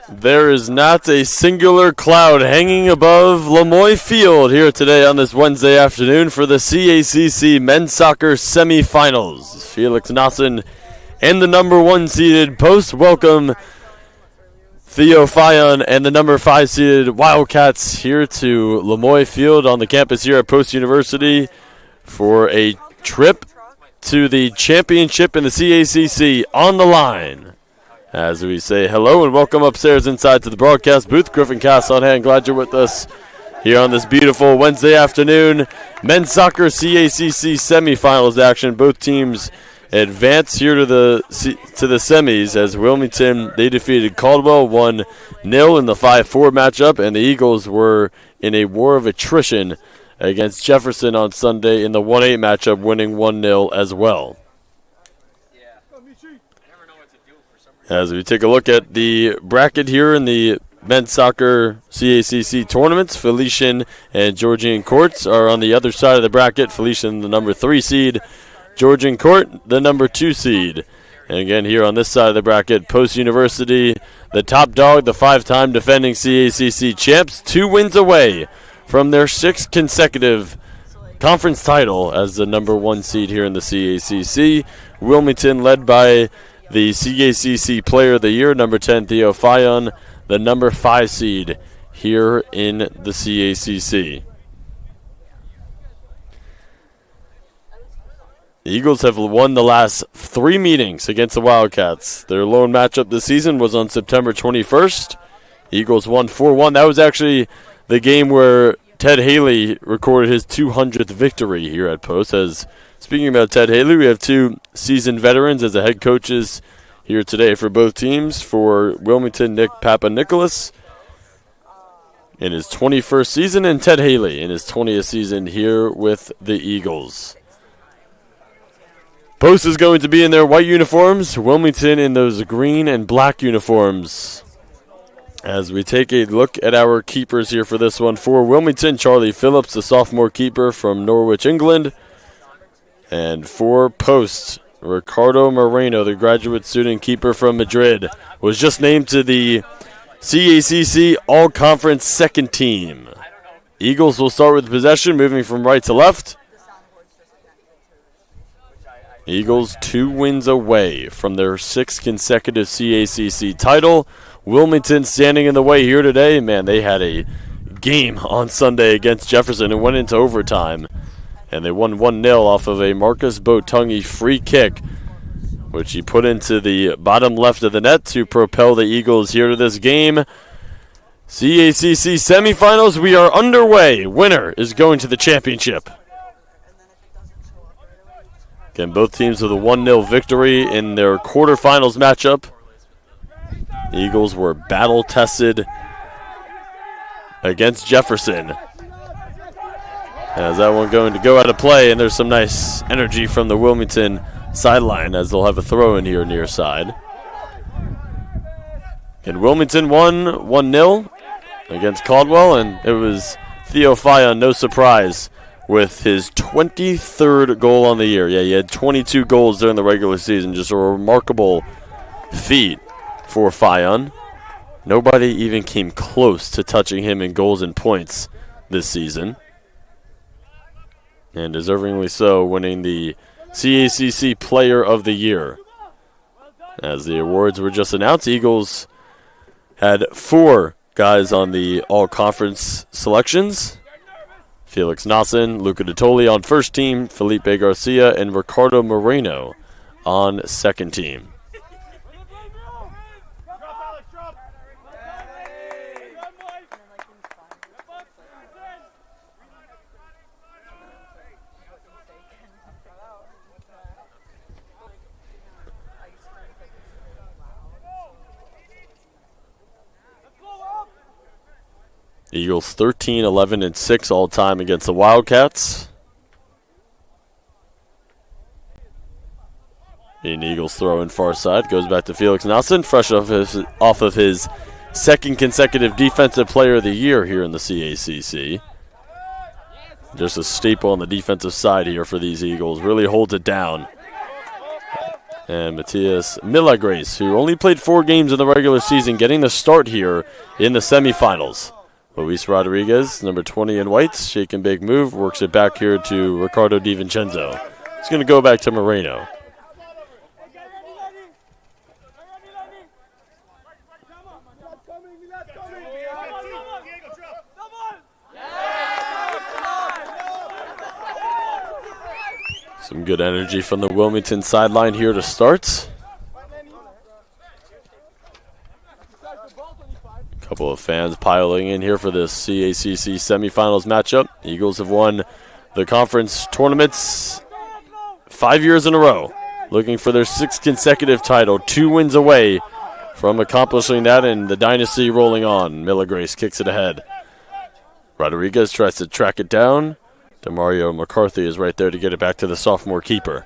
There is not a singular cloud hanging above Lemoy Field here today on this Wednesday afternoon for the CACC men's soccer semifinals. Felix Nassen and the number 1 seeded Post welcome Theo Fayon and the number 5 seeded Wildcats here to Lemoy Field on the campus here at Post University for a trip to the championship in the CACC on the line. As we say hello and welcome upstairs inside to the broadcast booth. Griffin Cass on hand. Glad you're with us here on this beautiful Wednesday afternoon. Men's soccer CACC semifinals action. Both teams advance here to the semis as Wilmington, they defeated Caldwell 1-0 in the 5-4 matchup, and the Eagles were in a war of attrition against Jefferson on Sunday in the 1-8 matchup, winning 1-0 as well. As we take a look at the bracket here in the men's soccer CACC tournaments, Felician and Georgian Courts are on the other side of the bracket. Felician, the number 3 seed. Georgian Court, the number 2 seed. And again, here on this side of the bracket, Post University, the top dog, the 5-time defending CACC champs, 2 wins away from their 6th consecutive conference title as the number 1 seed here in the CACC. Wilmington led by the CACC Player of the Year, number 10, Theo Fayon, the number 5 seed here in the CACC. The Eagles have won the last 3 meetings against the Wildcats. Their lone matchup this season was on September 21st. Eagles won 4-1. That was actually the game where Ted Haley recorded his 200th victory here at Post. As speaking about Ted Haley, we have 2 seasoned veterans as the head coaches here today for both teams. For Wilmington, Nick Papanicholas in his 21st season, and Ted Haley in his 20th season here with the Eagles. Post is going to be in their white uniforms, Wilmington in those green and black uniforms. As we take a look at our keepers here for this one, for Wilmington, Charlie Phillips, the sophomore keeper from Norwich, England. And for Post, Ricardo Moreno, the graduate student keeper from Madrid, was just named to the CACC All-Conference second team. Eagles will start with possession, moving from right to left. Eagles 2 wins away from their 6th consecutive CACC title. Wilmington standing in the way here today. Man, they had a game on Sunday against Jefferson and went into overtime. And they won 1-0 off of a Marcus Botungi free kick, which he put into the bottom left of the net to propel the Eagles here to this game. CACC semifinals, we are underway. Winner is going to the championship. Again, both teams with a 1-0 victory in their quarterfinals matchup. The Eagles were battle-tested against Jefferson. As that one going to go out of play, and there's some nice energy from the Wilmington sideline as they'll have a throw in here near side. And Wilmington won 1-0 against Caldwell, and it was Theo Fayon, no surprise, with his 23rd goal on the year. Yeah, he had 22 goals during the regular season. Just a remarkable feat for Fayon. Nobody even came close to touching him in goals and points this season. And deservingly so, winning the CACC Player of the Year. As the awards were just announced, Eagles had 4 guys on the all-conference selections. Felix Nassen, Luca Dottoli on first team, Felipe Garcia, and Ricardo Moreno on second team. Eagles 13, 11, and 6 all-time against the Wildcats. And Eagles throw in far side. Goes back to Felix Nassen, fresh off of his 2nd consecutive Defensive Player of the Year here in the CACC. Just a staple on the defensive side here for these Eagles. Really holds it down. and Matias Milagres, who only played 4 games in the regular season, getting the start here in the semifinals. Luis Rodriguez, number 20 in whites, shake and bake move, works it back here to Ricardo DiVincenzo. It's going to go back to Moreno. Some good energy from the Wilmington sideline here to start. A couple of fans piling in here for this CACC semifinals matchup. Eagles have won the conference tournaments 5 years in a row, looking for their 6th consecutive title, 2 wins away from accomplishing that, and the dynasty rolling on. Milagres kicks it ahead. Rodriguez tries to track it down. DeMario McCarthy is right there to get it back to the sophomore keeper.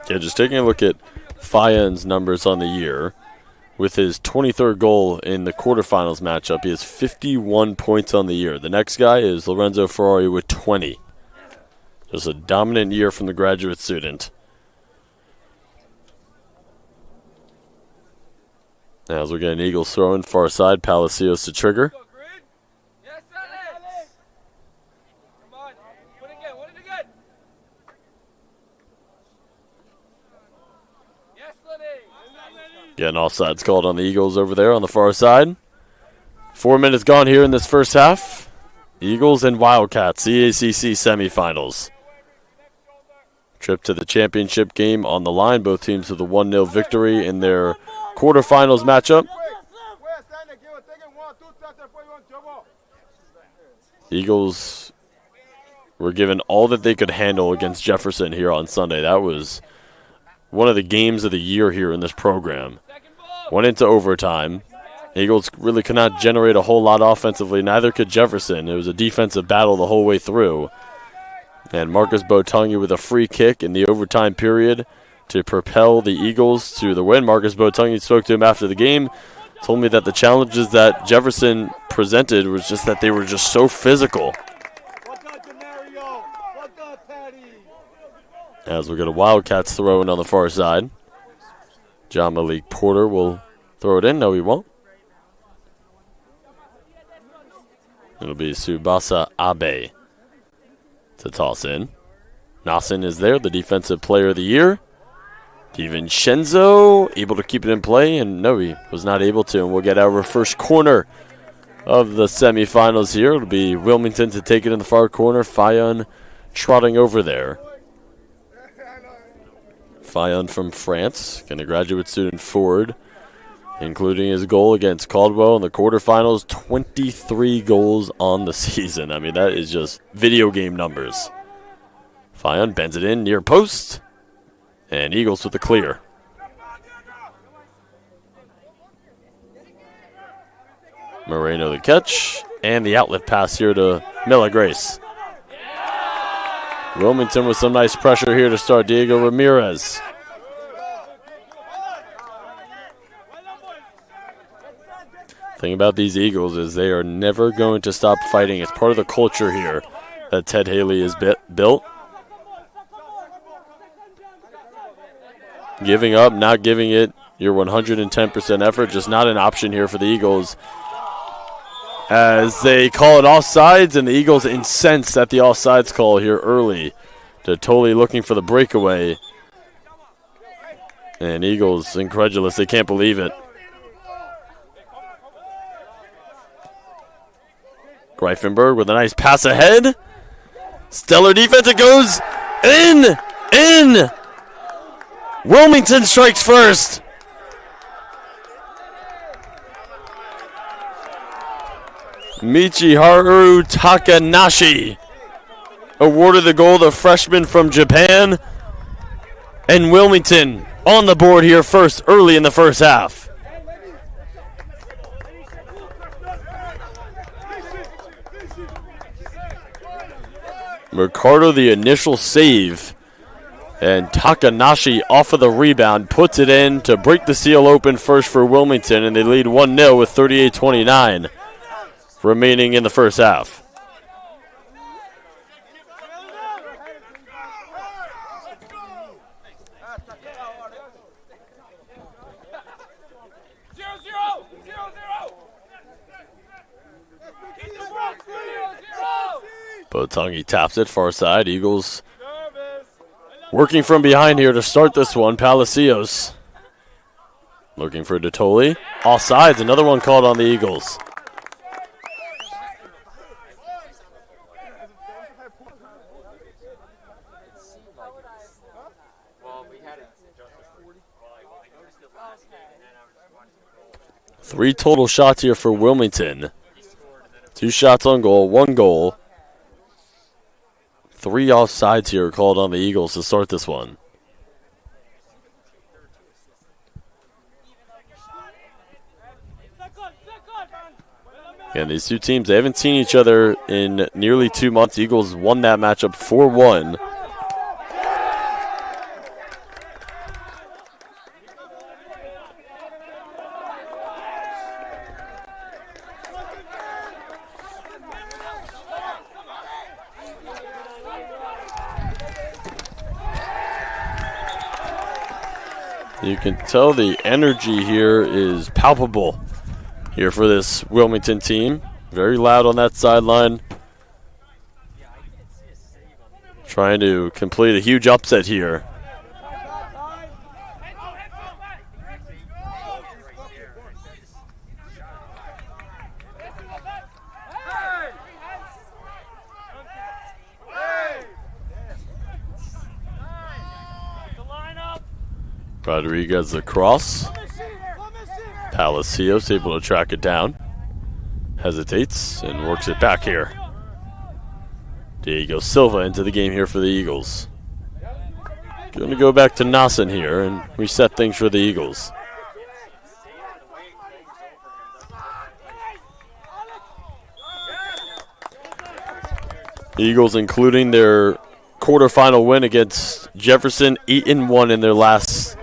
Yeah, just taking a look at Fayan's numbers on the year. With his 23rd goal in the quarterfinals matchup, he has 51 points on the year. The next guy is Lorenzo Ferrari with 20. Just a dominant year from the graduate student. Now as we get an Eagles throw in far side, Palacios to trigger. Getting offsides called on the Eagles over there on the far side. 4 minutes gone here in this first half. Eagles and Wildcats, CACC semifinals. Trip to the championship game on the line. Both teams with a 1-0 victory in their quarterfinals matchup. Eagles were given all that they could handle against Jefferson here on Sunday. That was one of the games of the year here in this program. Went into overtime. Eagles really could not generate a whole lot offensively. Neither could Jefferson. It was a defensive battle the whole way through. And Marcus Botongi with a free kick in the overtime period to propel the Eagles to the win. Marcus Botongi spoke to him after the game. Told me that the challenges that Jefferson presented was just that they were just so physical. As we get a Wildcats throw in on the far side. John Malik Porter will throw it in. No, he won't. It'll be Tsubasa Abe to toss in. Nassen is there, the defensive player of the year. DiVincenzo able to keep it in play, and no, he was not able to. And we'll get our first corner of the semifinals here. It'll be Wilmington to take it in the far corner. Fayan trotting over there. Fayan from France, and a graduate student forward, including his goal against Caldwell in the quarterfinals. 23 goals on the season. I mean, that is just video game numbers. Fayan bends it in near post, and Eagles with the clear. Moreno the catch, and the outlet pass here to Milagres. Wilmington with some nice pressure here to start. Diego Ramirez. Thing about these Eagles is they are never going to stop fighting. It's part of the culture here that Ted Haley has built. Giving up, not giving it your 110% effort, just not an option here for the Eagles. As they call it offsides, and the Eagles incensed at the offsides call here early. They're totally looking for the breakaway. And Eagles incredulous, they can't believe it. Greifenberg with a nice pass ahead. Stellar defense, it goes in. Wilmington strikes first. Michiharu Takanashi awarded the goal, the freshman from Japan. And Wilmington on the board here first, early in the first half. Mercado the initial save. And Takanashi off of the rebound puts it in to break the seal open first for Wilmington, and they lead 1-0 with 38-29 remaining in the first half. Botangi taps it far side. Eagles working from behind here to start this one. Palacios looking for Detoli. Offsides, another one called on the Eagles. Three total shots here for Wilmington. 2 shots on goal, 1 goal. 3 offsides here called on the Eagles to start this one. And these two teams, they haven't seen each other in nearly 2 months. Eagles won that matchup 4-1. You can tell the energy here is palpable here for this Wilmington team. Very loud on that sideline. Trying to complete a huge upset here. Rodriguez across. Palacios able to track it down. Hesitates and works it back here. Diego Silva into the game here for the Eagles. Going to go back to Nassen here and reset things for the Eagles. Eagles including their quarterfinal win against Jefferson, 8-1 in their last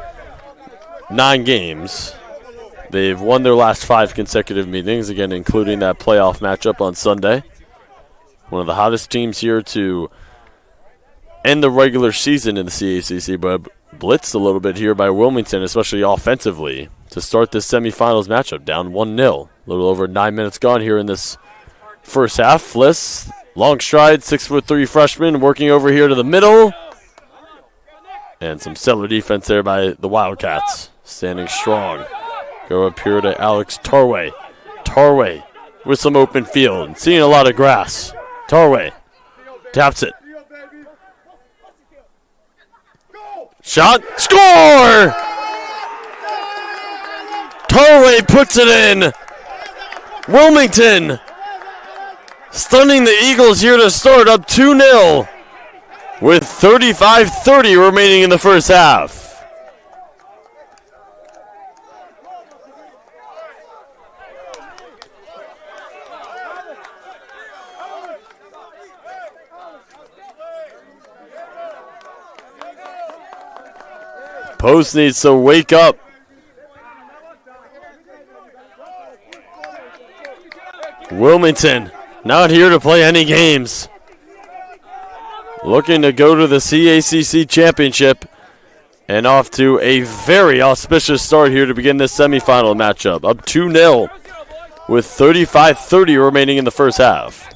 9 games. They've won their last 5 consecutive meetings, again including that playoff matchup on Sunday. One of the hottest teams here to end the regular season in the CACC, but blitzed a little bit here by Wilmington, especially offensively, to start this semifinals matchup, down 1-0. A little over 9 minutes gone here in this first half. Fliss, long stride, 6'3" freshman, working over here to the middle. And some stellar defense there by the Wildcats, standing strong. Go up here to Alex Tarway. Tarway with some open field, seeing a lot of grass. Tarway taps it. Shot, score! Tarway puts it in. Wilmington stunning the Eagles here to start, up 2-0 with 35:30 remaining in the first half. Post needs to wake up. Wilmington not here to play any games. Looking to go to the CACC championship and off to a very auspicious start here to begin this semifinal matchup. Up 2-0 with 35:30 remaining in the first half.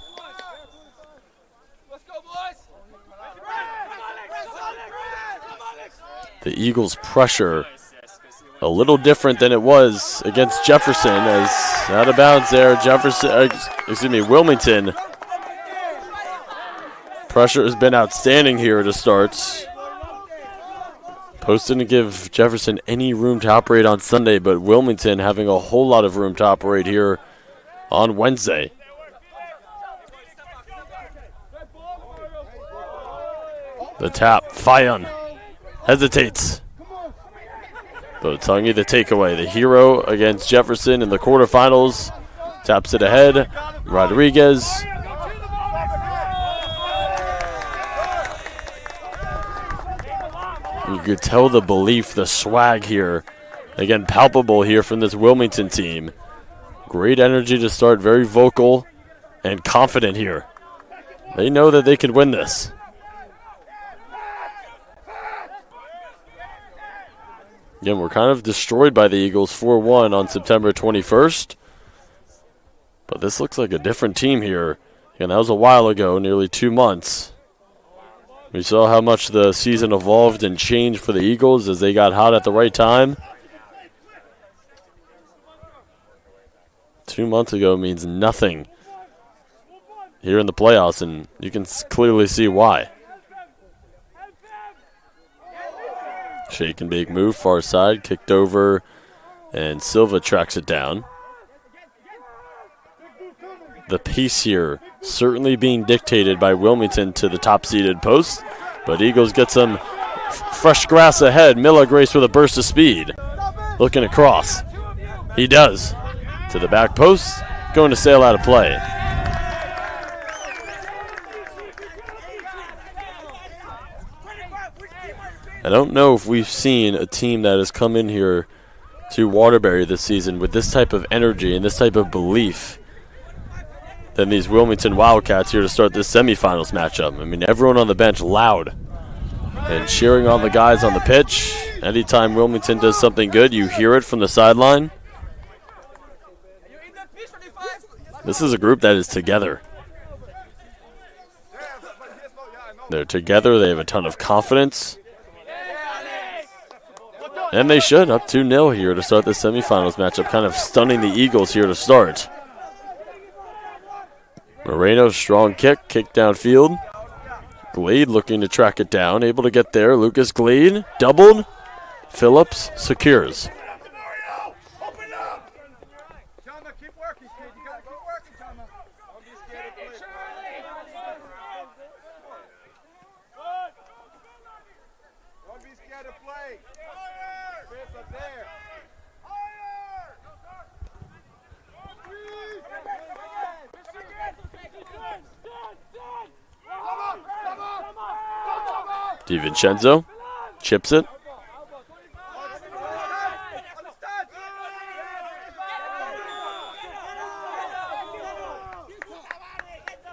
The Eagles' pressure a little different than it was against Jefferson, as out of bounds there. Wilmington. Pressure has been outstanding here to start. Post didn't give Jefferson any room to operate on Sunday, but Wilmington having a whole lot of room to operate here on Wednesday. The tap, Fayon hesitates. Botangi the takeaway. The hero against Jefferson in the quarterfinals. Taps it ahead. Rodriguez. You could tell the belief, the swag here. Again, palpable here from this Wilmington team. Great energy to start, very vocal and confident here. They know that they could win this. Again, we're kind of destroyed by the Eagles 4-1 on September 21st. But this looks like a different team here. Again, that was a while ago, nearly 2 months. We saw how much the season evolved and changed for the Eagles as they got hot at the right time. 2 months ago means nothing here in the playoffs, and you can clearly see why. Shake and bake move, far side, kicked over, and Silva tracks it down. The pace here certainly being dictated by Wilmington to the top-seeded post, but Eagles get some fresh grass ahead. Miller Grace with a burst of speed. Looking across. He does. To the back post, going to sail out of play. I don't know if we've seen a team that has come in here to Waterbury this season with this type of energy and this type of belief than these Wilmington Wildcats here to start this semifinals matchup. I mean, everyone on the bench loud and cheering on the guys on the pitch. Anytime Wilmington does something good, you hear it from the sideline. This is a group that is together. They're together. They have a ton of confidence. And they should. Up 2-0 here to start the semifinals matchup. Kind of stunning the Eagles here to start. Moreno, strong kick downfield. Glade looking to track it down. Able to get there. Lucas Glade doubled. Phillips secures. DiVincenzo chips it.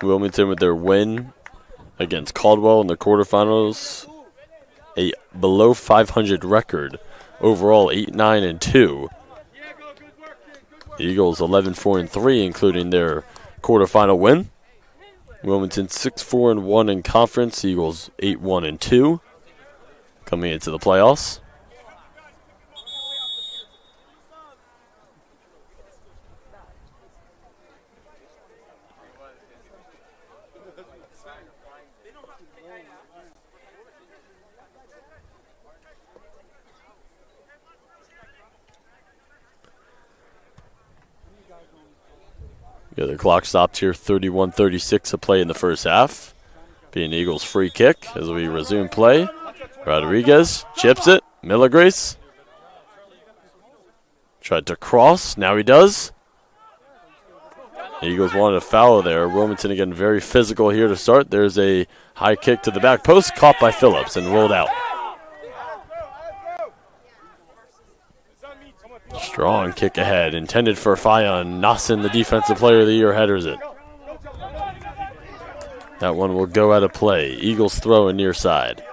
Wilmington with their win against Caldwell in the quarterfinals. A below 500 record. Overall 8-9-2. The Eagles 11-4-3, including their quarterfinal win. Wilmington 6-4-1 in conference. Eagles 8-1-2 coming into the playoffs. Yeah, the clock stopped here, 31-36 to play in the first half. Being Eagles free kick as we resume play. Rodriguez chips it. Miller Grace tried to cross. Now he does. The Eagles wanted a foul there. Wilmington again very physical here to start. There's a high kick to the back post, caught by Phillips and rolled out. Strong kick ahead, intended for Fyon. Nassin, the defensive player of the year, headers it. That one will go out of play. Eagles throw in near side.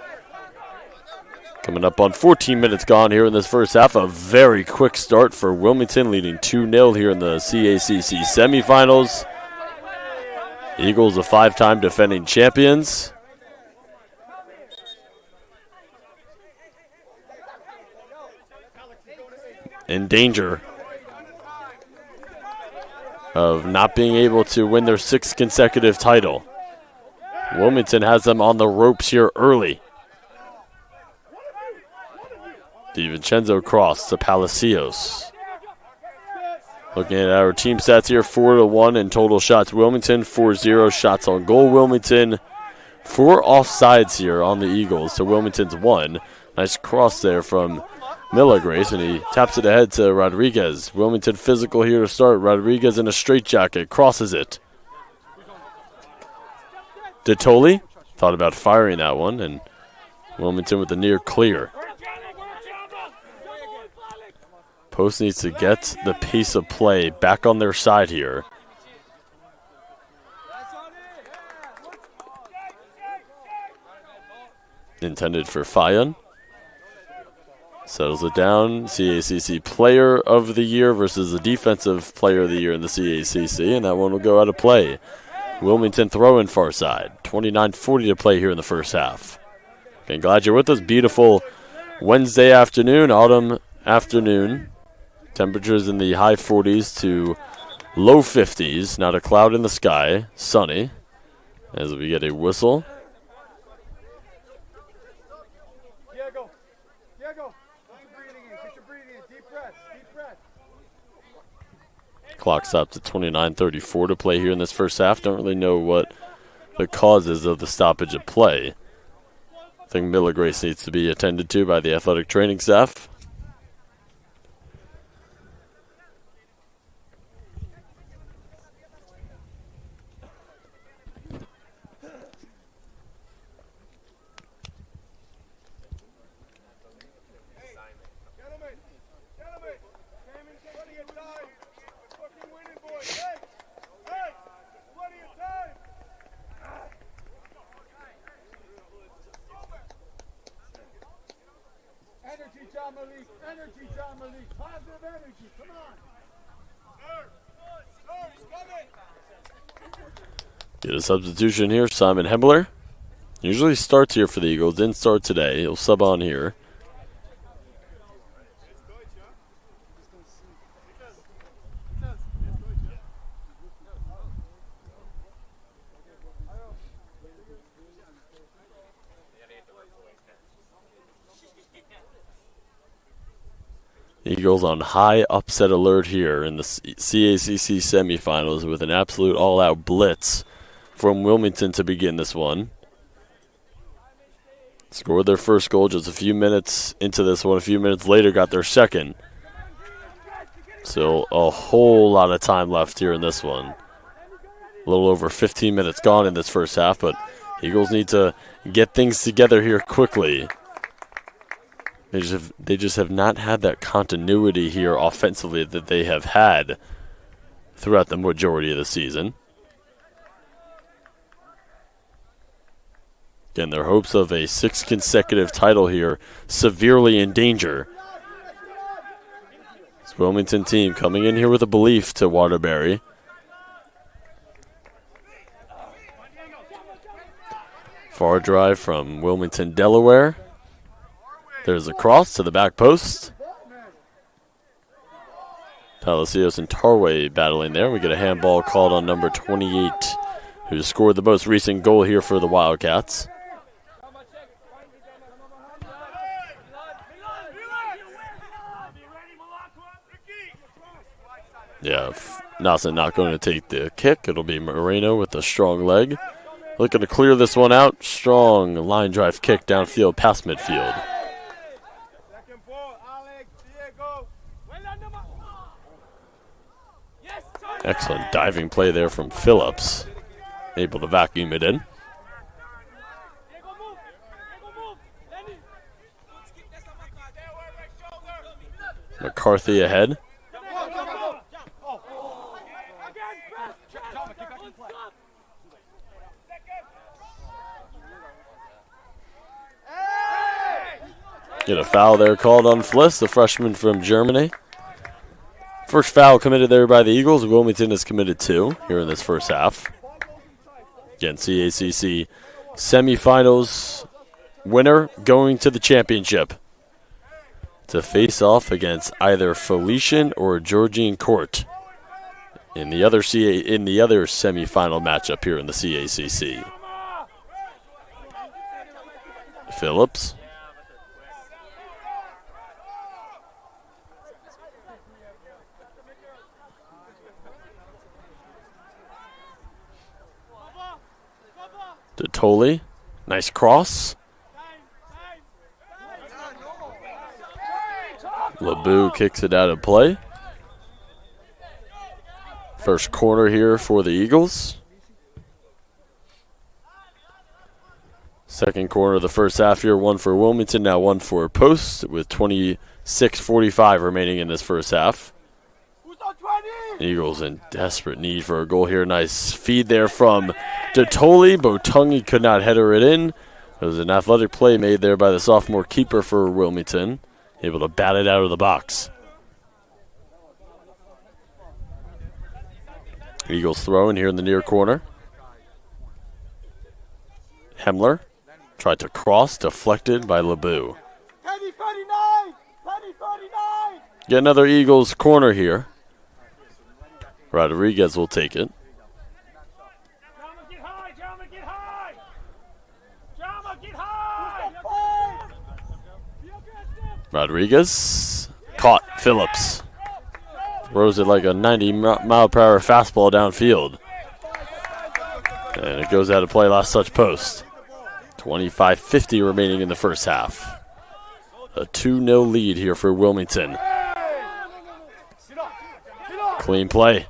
Coming up on 14 minutes gone here in this first half. A very quick start for Wilmington, leading 2-0 here in the CACC semifinals. Eagles, a 5-time defending champions. In danger of not being able to win their 6th consecutive title. Wilmington has them on the ropes here early. DiVincenzo cross to Palacios. Looking at our team stats here, 4-1 in total shots Wilmington, 4-0 shots on goal Wilmington. 4 offsides here on the Eagles to Wilmington's 1. Nice cross there from Miller Grace, and he taps it ahead to Rodriguez. Wilmington physical here to start. Rodriguez in a straitjacket, crosses it. DeToli thought about firing that one, and Wilmington with the near clear. Post needs to get the pace of play back on their side here. Intended for Fayan. Settles it down. CACC Player of the Year versus the Defensive Player of the Year in the CACC, and that one will go out of play. Wilmington throw-in far side. 29:40 to play here in the first half. Okay, glad you're with us. Beautiful Wednesday afternoon, autumn afternoon. Temperatures in the high 40s to low 50s. Not a cloud in the sky. Sunny as we get a whistle. Clock stops at 29:34 to play here in this first half. Don't really know what the causes of the stoppage of play. I think Miller Grace needs to be attended to by the athletic training staff. Get a substitution here, Simon Hebler. Usually starts here for the Eagles. Didn't start today. He'll sub on here. Eagles on high upset alert here in the CACC semifinals with an absolute all-out blitz from Wilmington to begin this one. Scored their first goal just a few minutes into this one. A few minutes later got their second. So a whole lot of time left here in this one. A little over 15 minutes gone in this first half, but Eagles need to get things together here quickly. They just have not had that continuity here offensively that they have had throughout the majority of the season. Again, their hopes of a 6th consecutive title here severely in danger. This Wilmington team coming in here with a belief to Waterbury. Far drive from Wilmington, Delaware. There's a cross to the back post. Palacios and Tarway battling there. We get a handball called on number 28, who scored the most recent goal here for the Wildcats. Yeah, Nelson not going to take the kick. It'll be Moreno with a strong leg. Looking to clear this one out. Strong line drive kick downfield past midfield. Excellent diving play there from Phillips. Able to vacuum it in. McCarthy ahead. Get a foul there called on Fliss, the freshman from Germany. First foul committed there by the Eagles. Wilmington has committed 2 here in this first half. Again, CACC semifinals winner going to the championship to face off against either Felician or Georgian Court in the other semifinal matchup here in the CACC. Phillips. To Tolley. Nice cross. LeBou kicks it out of play. First corner here for the Eagles. Second quarter of the first half here, one for Wilmington, now one for Post with 26:45 remaining in this first half. Eagles in desperate need for a goal here. Nice feed there from Dotoli. Botungi could not header it in. It was an athletic play made there by the sophomore keeper for Wilmington, able to bat it out of the box. Eagles throw in here in the near corner. Hemler tried to cross, deflected by LeBeau. Get another Eagles corner here. Rodriguez will take it. Rodriguez caught Phillips. Throws it like a 90-mile-per-hour fastball downfield. And it goes out of play, last touch post. 25:50 remaining in the first half. A 2-0 lead here for Wilmington. Clean play.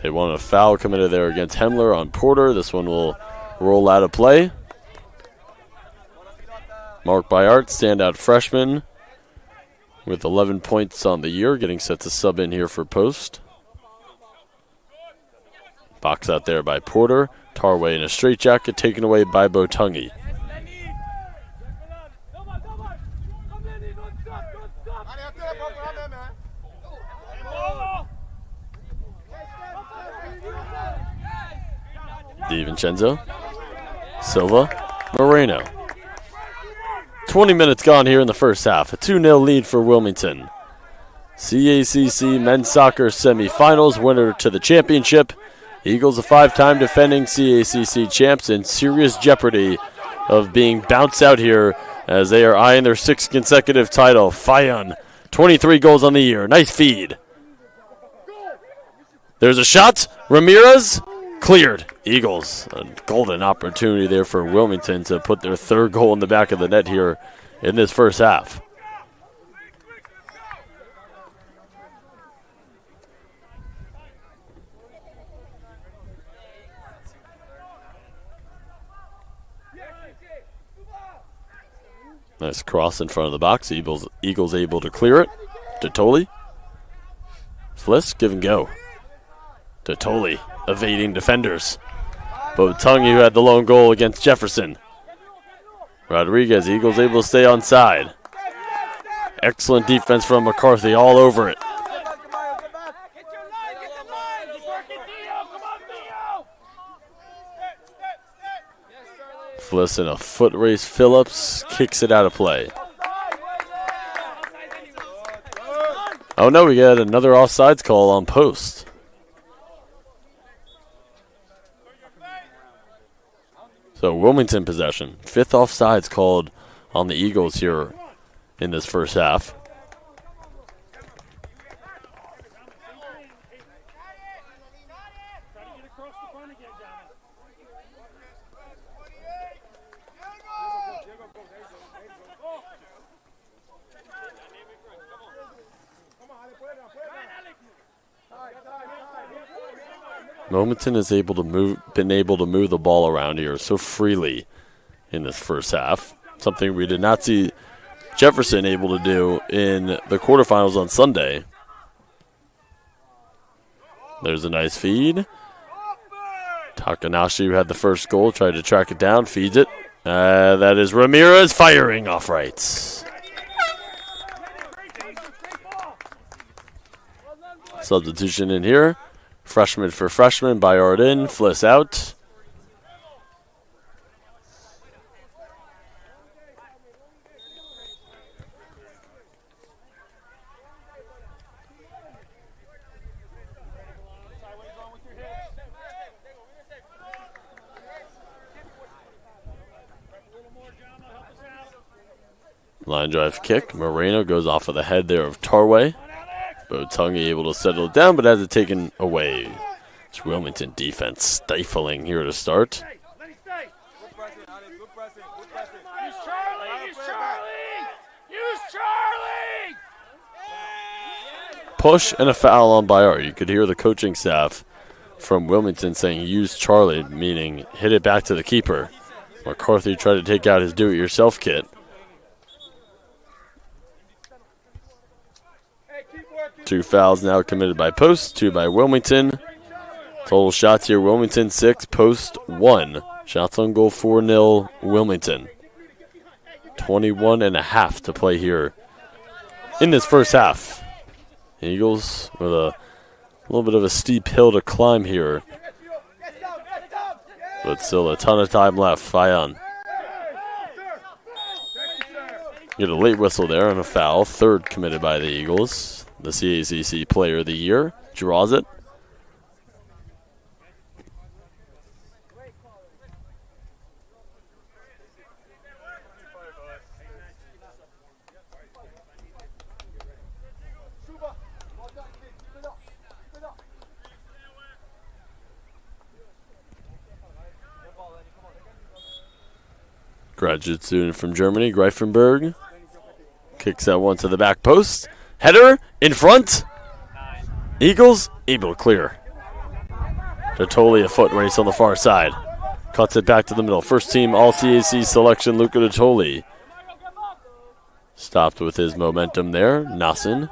They want a foul committed there against Hemler on Porter. This one will roll out of play. Mark Byart, standout freshman, with 11 points on the year, getting set to sub in here for Post. Box out there by Porter. Tarway in a straitjacket, taken away by Botungi. DiVincenzo, Silva, Moreno. 20 minutes gone here in the first half. A 2-0 lead for Wilmington. CACC men's soccer semifinals, winner to the championship. Eagles, a 5-time defending CACC champs, in serious jeopardy of being bounced out here as they are eyeing their 6th consecutive title. Fayon, 23 goals on the year. Nice feed. There's a shot. Ramirez. Cleared. Eagles, a golden opportunity there for Wilmington to put their 3rd goal in the back of the net here in this first half. Nice cross in front of the box. Eagles able to clear it. Dotoli. Fliss, give and go. Dotoli evading defenders. Botungi, who had the lone goal against Jefferson. Rodriguez, Eagles able to stay on side. Excellent defense from McCarthy, all over it. Fliss in a foot race. Phillips kicks it out of play. Oh no, we got another offsides call on Post. So Wilmington possession. 5th offsides called on the Eagles here in this first half. Wilmington is been able to move the ball around here so freely in this first half. Something we did not see Jefferson able to do in the quarterfinals on Sunday. There's a nice feed. Takanashi, who had the first goal, tried to track it down, feeds it. That is Ramirez firing off rights. Substitution in here. Freshman for freshman, Byard in, Fliss out. Line drive kick. Moreno goes off of the head there of Tarway. Botungi able to settle it down, but has it taken away. It's Wilmington defense stifling here to start. Push and a foul on Byard. You could hear the coaching staff from Wilmington saying use Charlie, meaning hit it back to the keeper. McCarthy tried to take out his do-it-yourself kit. Two fouls now committed by Post, 2 by Wilmington. Total shots here, Wilmington 6, Post 1. Shots on goal 4-0 Wilmington. 21.5 to play here in this first half. Eagles with a little bit of a steep hill to climb here. But still a ton of time left. Fayon. Get a late whistle there and a foul. Third committed by the Eagles. The CACC Player of the Year draws it. Graduate student from Germany, Greifenberg. Kicks that one to the back post. Header in front. Eagles able to clear. Totally a foot race on the far side. Cuts it back to the middle. First team All-CAC selection, Luca Totoli. Stopped with his momentum there. Nassen.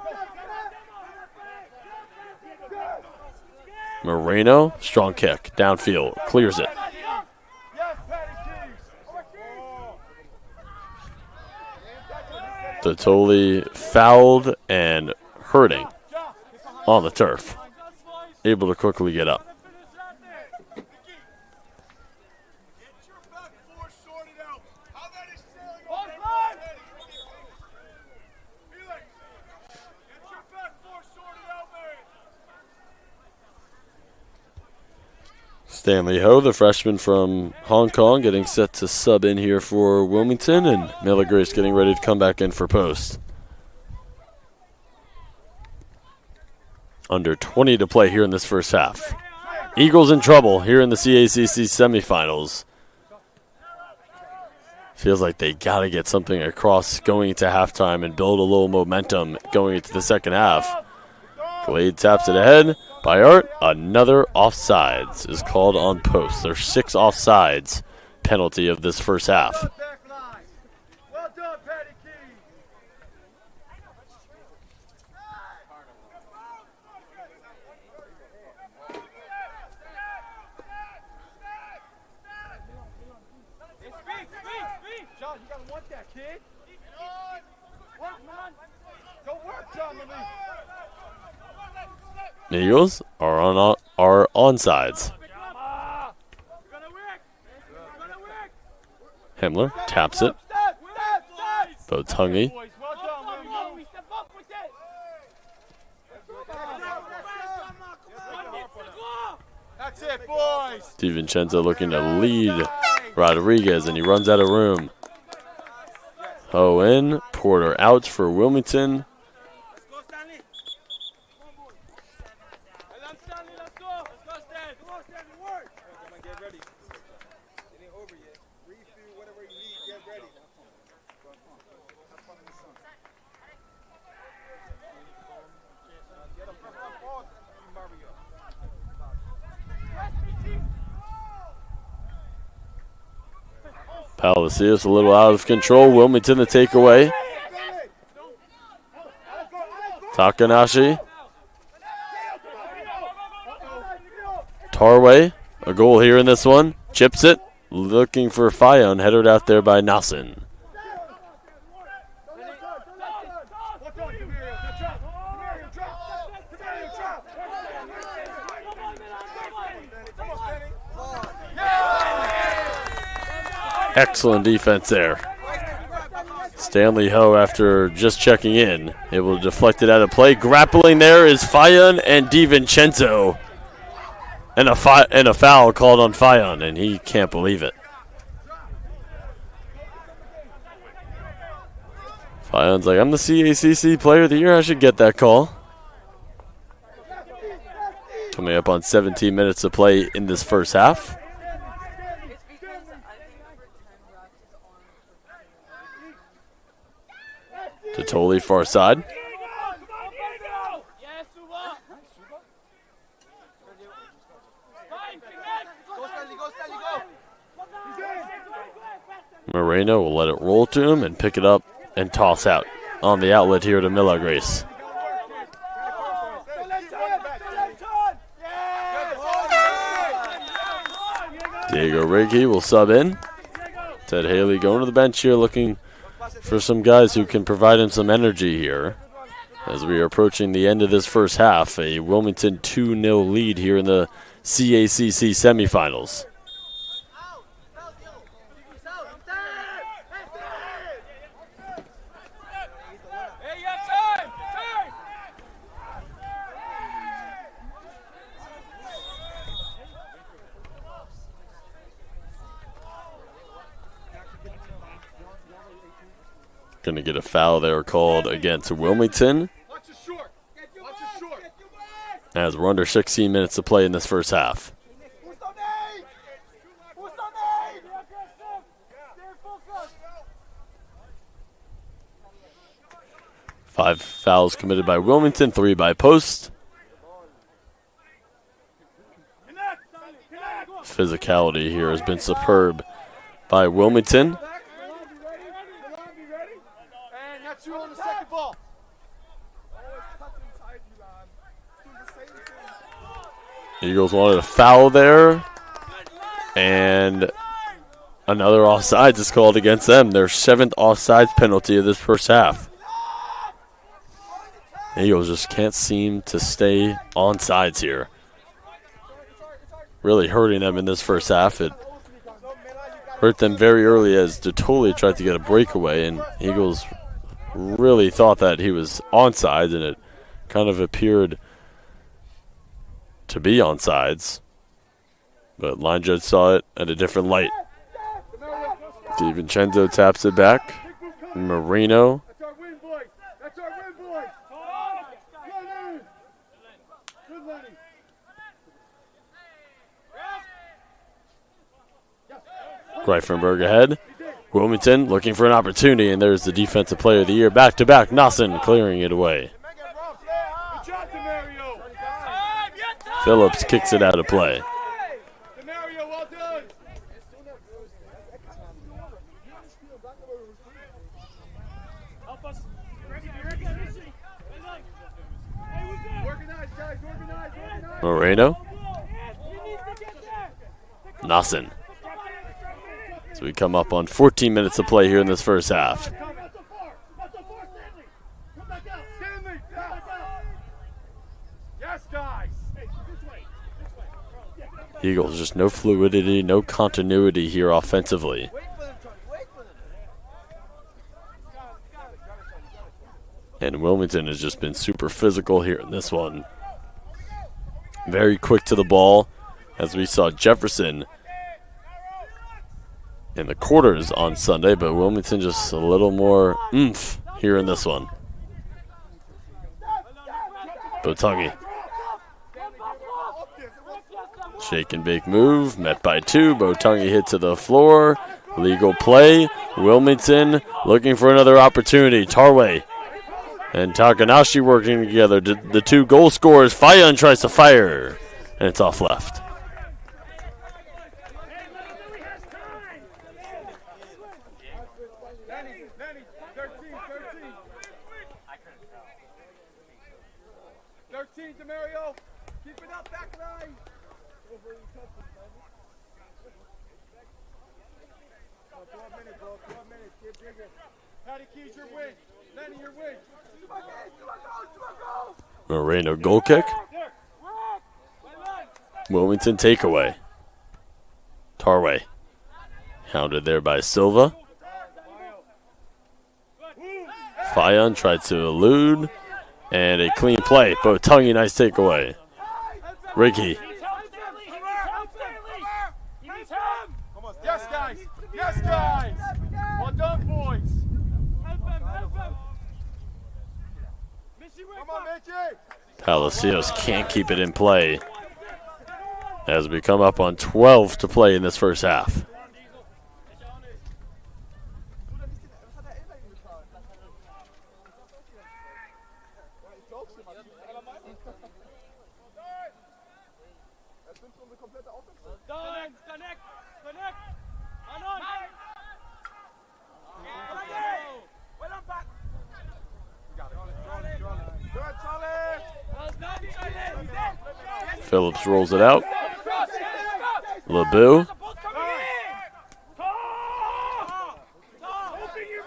Moreno, strong kick. Downfield, clears it. Totally fouled and hurting on the turf. Able to quickly get up. Stanley Ho, the freshman from Hong Kong, getting set to sub in here for Wilmington, and Miller Grace getting ready to come back in for Post. Under 20 to play here in this first half. Eagles in trouble here in the CACC semifinals. Feels like they got to get something across going into halftime and build a little momentum going into the second half. Glade taps it ahead. By Art, another offsides is called on Post. There's 6 offsides penalty of this first half. Well done, Patty Key. John, you gotta want that, kid. Work, man. Go work, John. The Eagles are onsides. Himmler taps it. Botungi. That's it, boys. DiVincenzo looking to lead Rodriguez, and he runs out of room. Ho in, Porter out for Wilmington. Palacios a little out of control. Wilmington the takeaway. Takanashi. Tarway, a goal here in this one. Chips it. Looking for Fayon. Headed out there by Nassen. Excellent defense there. Stanley Ho, after just checking in, able to deflect it out of play. Grappling there is Fayon and DiVincenzo. And a foul called on Fayon, and he can't believe it. Fayon's like, I'm the CACC Player of the Year. I should get that call. Coming up on 17 minutes to play in this first half. Totally far side. Moreno will let it roll to him and pick it up and toss out on the outlet here to Milagres. Diego Riggy will sub in. Ted Haley going to the bench here, looking for some guys who can provide him some energy here as we are approaching the end of this first half. A Wilmington 2-0 lead here in the CACC semifinals. Going to get a foul there called against Wilmington, as we're under 16 minutes to play in this first half. Five fouls committed by Wilmington, 3 by Post. Physicality here has been superb by Wilmington. Eagles wanted a foul there, and another offsides is called against them. Their 7th offsides penalty of this first half. Eagles just can't seem to stay on sides here. Really hurting them in this first half. It hurt them very early as DeToli tried to get a breakaway, and Eagles really thought that he was onside, and it kind of appeared to be onside. But line judge saw it at a different light. DiVincenzo taps it back. Moreno. Greifenberg ahead. Wilmington looking for an opportunity, and there's the defensive player of the year. Back-to-back, Nassen clearing it away. Phillips kicks it out of play. Moreno. Nassen. So we come up on 14 minutes of play here in this first half. Eagles just no fluidity, no continuity here offensively. And Wilmington has just been super physical here in this one. Very quick to the ball, as we saw Jefferson in the quarters on Sunday, but Wilmington just a little more oomph here in this one. Botungi. Shake and bake move, met by 2. Botungi hit to the floor. Legal play. Wilmington looking for another opportunity. Tarway and Takanashi working together. The 2 goal scorers. Fayan tries to fire, and it's off left. Moreno goal kick. Wilmington takeaway. Tarway. Hounded there by Silva. Fayan tried to elude. And a clean play. Botungi, nice takeaway. Ricky. Yes, guys. Yes, guys. Well done, boys. Come on, Mitchie. Palacios can't keep it in play as we come up on 12 to play in this first half. Phillips rolls it out. LeBeau.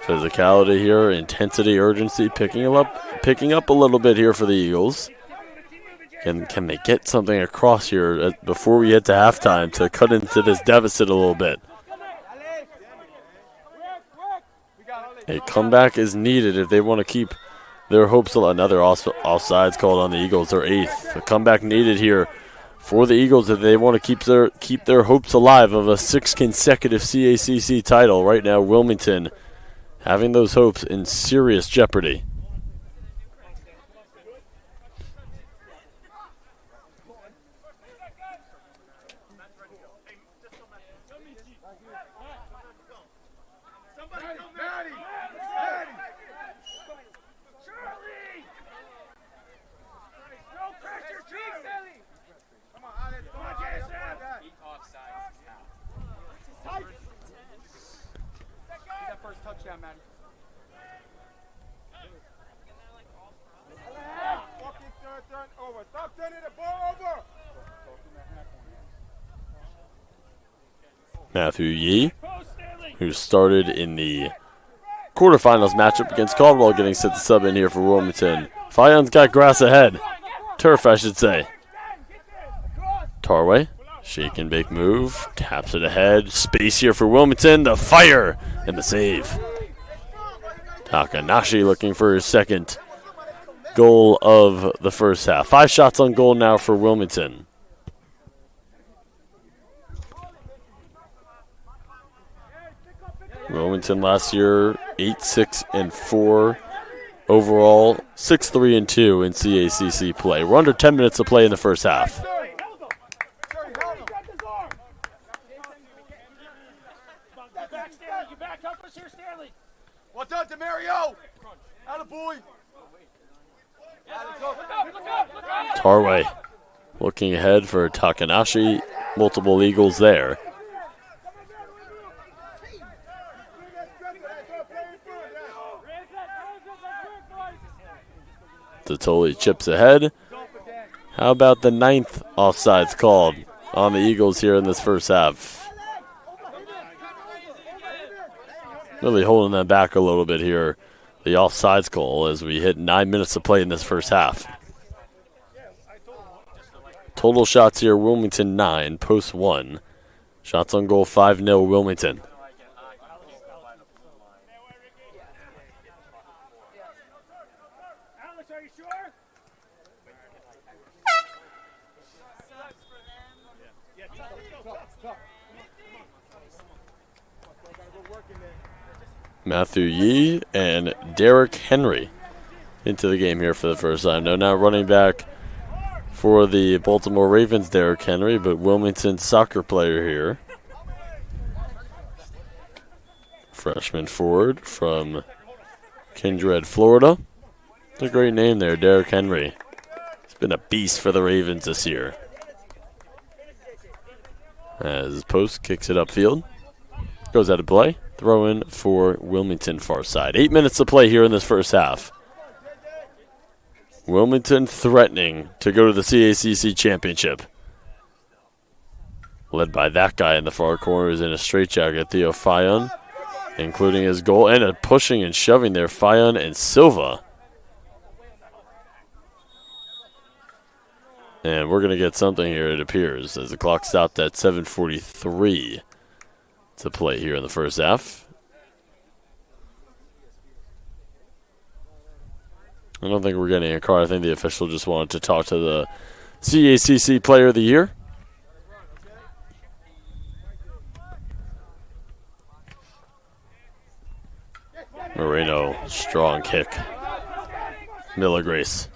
Physicality here, intensity, urgency, picking up a little bit here for the Eagles. Can they get something across here before we get to halftime to cut into this deficit a little bit? A comeback is needed if they want to keep their hopes alive. Another offsides called on the Eagles, their 8th. A comeback needed here for the Eagles if they want to keep their hopes alive of a 6th consecutive CACC title. Right now, Wilmington having those hopes in serious jeopardy. Matthew Yee, who started in the quarterfinals matchup against Caldwell, getting set to sub in here for Wilmington. Fion's got grass ahead. Turf, I should say. Tarway, shake and bake move, taps it ahead. Space here for Wilmington. The fire and the save. Takanashi looking for his 2nd goal of the first half. 5 shots on goal now for Wilmington. Wilmington last year 8-6-4 overall, 6-3-2 in CACC play. We're under 10 minutes to play in the first half. Well done, DeMario. Attaboy. Tarway looking ahead for Takanashi. Multiple Eagles there. Totally chips ahead. How about the 9th offsides called on the Eagles here in this first half? Really holding them back a little bit here. The offsides call as we hit 9 minutes to play in this first half. Total shots here, Wilmington 9, post 1. Shots on goal 5-0 Wilmington. Matthew Yee and Derek Henry into the game here for the first time. No, now running back for the Baltimore Ravens, Derek Henry, but Wilmington soccer player here. Freshman forward from Kindred, Florida. It's a great name there, Derek Henry. He's been a beast for the Ravens this year. As Post kicks it upfield. Goes out of play. Throw in for Wilmington far side. 8 minutes to play here in this first half. Wilmington threatening to go to the CACC championship. Led by that guy in the far corner who's in a straitjacket, Theo Fion, including his goal. And a pushing and shoving there, Fion and Silva. And we're going to get something here, it appears, as the clock stopped at 7:43 to play here in the first half. I don't think we're getting a card. I think the official just wanted to talk to the CACC Player of the Year. Moreno, strong kick. Miller Grace.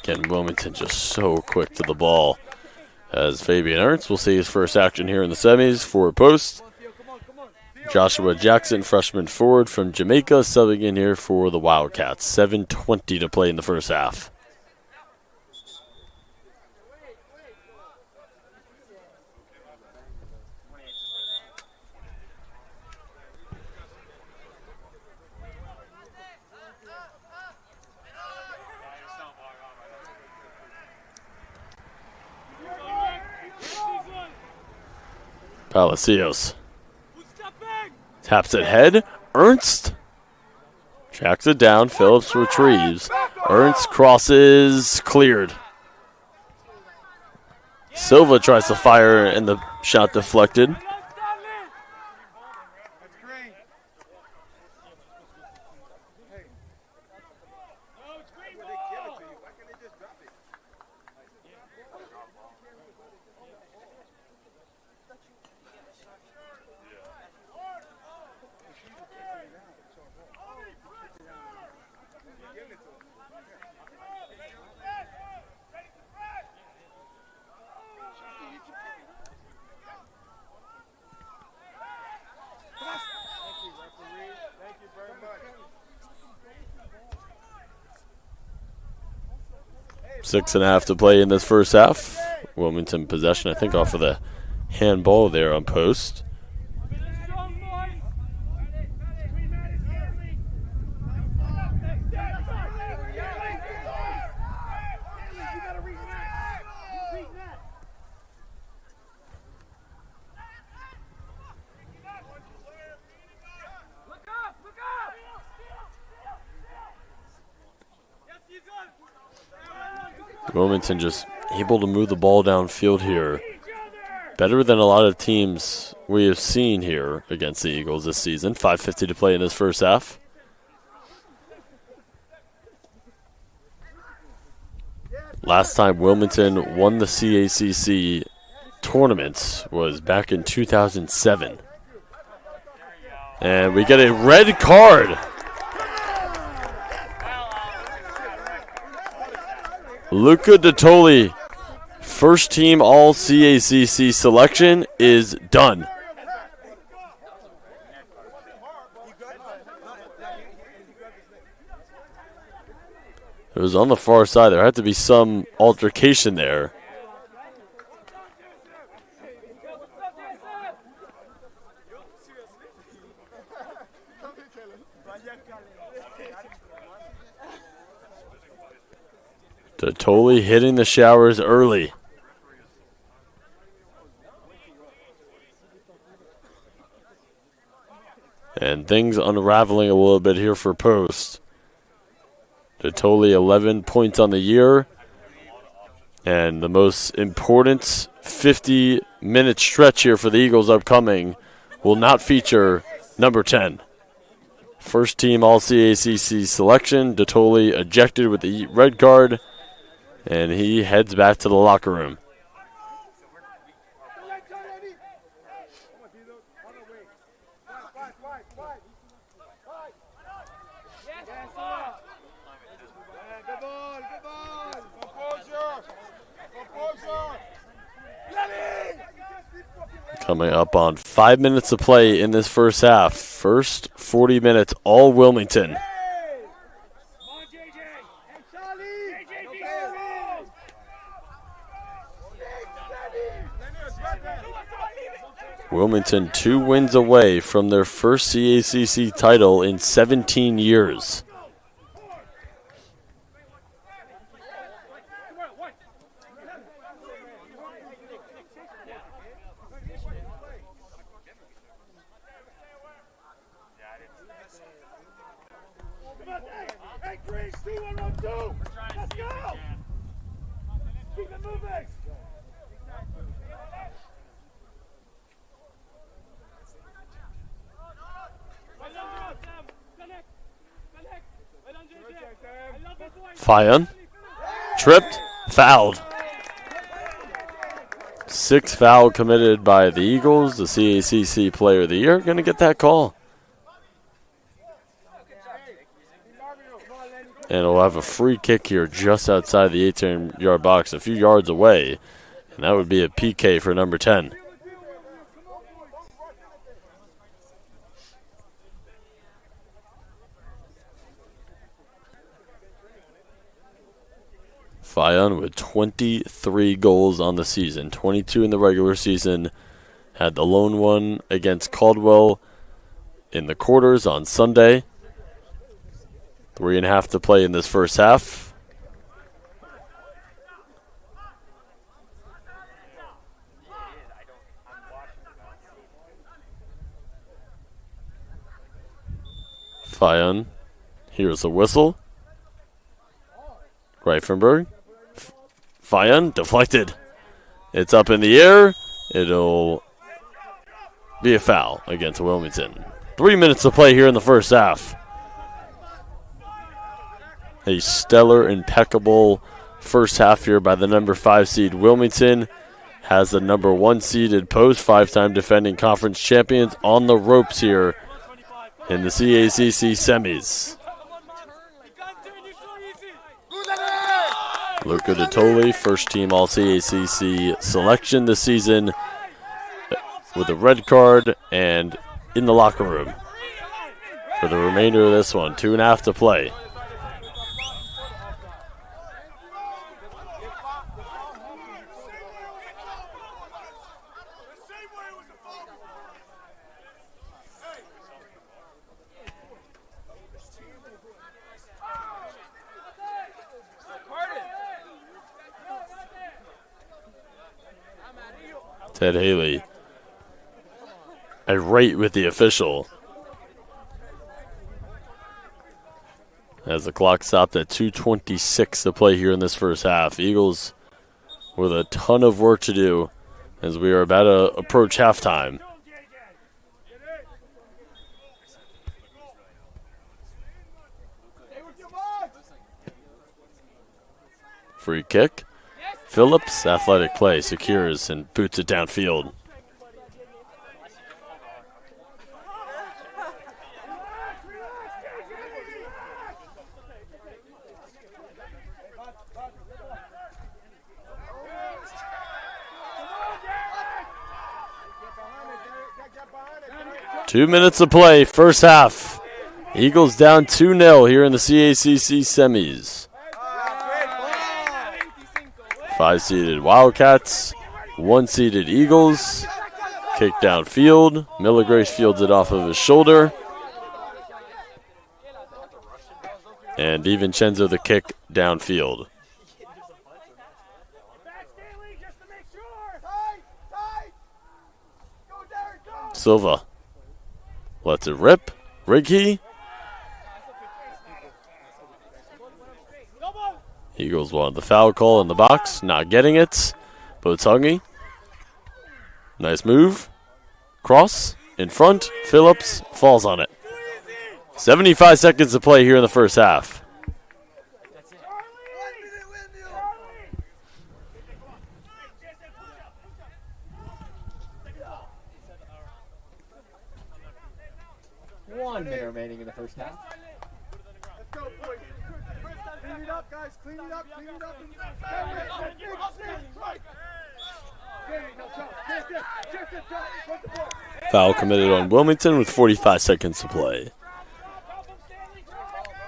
Again, Wilmington just so quick to the ball. As Fabian Ernst will see his first action here in the semis for Post. Joshua Jackson, freshman forward from Jamaica, subbing in here for the Wildcats. 7:20 to play in the first half. Palacios taps it head. Ernst tracks it down. Phillips retrieves. Ernst crosses, cleared. Silva tries to fire and the shot deflected. Six and a half to play in this first half. Wilmington possession, I think, off of the handball there on post. Wilmington just able to move the ball downfield here. Better than a lot of teams we have seen here against the Eagles this season. 5:50 to play in this first half. Last time Wilmington won the CACC tournament was back in 2007. And we get a red card. Luca Dottoli, first team all CACC selection, is done. It was on the far side. There had to be some altercation there. Dottoli hitting the showers early. And things unraveling a little bit here for post. Dottoli 11 points on the year. And the most important 50-minute stretch here for the Eagles upcoming will not feature number 10. First team All-CACC selection. Dottoli ejected with the red card. And he heads back to the locker room. Coming up on 5 minutes to play in this first half. First 40 minutes, all Wilmington. Wilmington 2 wins away from their first CACC title in 17 years. Fayan, tripped, fouled. 6th foul committed by the Eagles. The CACC Player of the Year going to get that call. And we'll have a free kick here just outside the 18-yard box, a few yards away. And that would be a PK for number 10. Fayan with 23 goals on the season, 22 in the regular season. Had the lone one against Caldwell in the quarters on Sunday. 3.5 to play in this first half. Fyon. Here's the whistle. Greifenberg. Fyon deflected. It's up in the air. It'll be a foul against Wilmington. 3 minutes to play here in the first half. A stellar, impeccable first half here by the number 5 seed Wilmington. Has the number 1 seeded Post, 5-time defending conference champions, on the ropes here in the CACC semis. Luca Dottoli, first team All-CACC selection this season, with a red card and in the locker room for the remainder of this one. 2.5 to play. Ted Haley irate with the official as the clock stopped at 2:26 to play here in this first half. Eagles with a ton of work to do as we are about to approach halftime. Free kick. Phillips, athletic play, secures and boots it downfield. Two minutes to play, first half. Eagles down 2-0 here in the CACC semis. 5-seeded Wildcats, 1-seeded Eagles. Kick downfield. Miller Grace fields it off of his shoulder. And DiVincenzo the kick downfield. Silva lets it rip. Righe. Eagles wanted the foul call in the box, not getting it. Botungi. Nice move. Cross in front. Phillips falls on it. 75 seconds to play here in the first half. One minute remaining in the first half. Let's go, boys. Clean it up, guys. Clean it up. Clean it up. Foul committed on Wilmington with 45 seconds to play.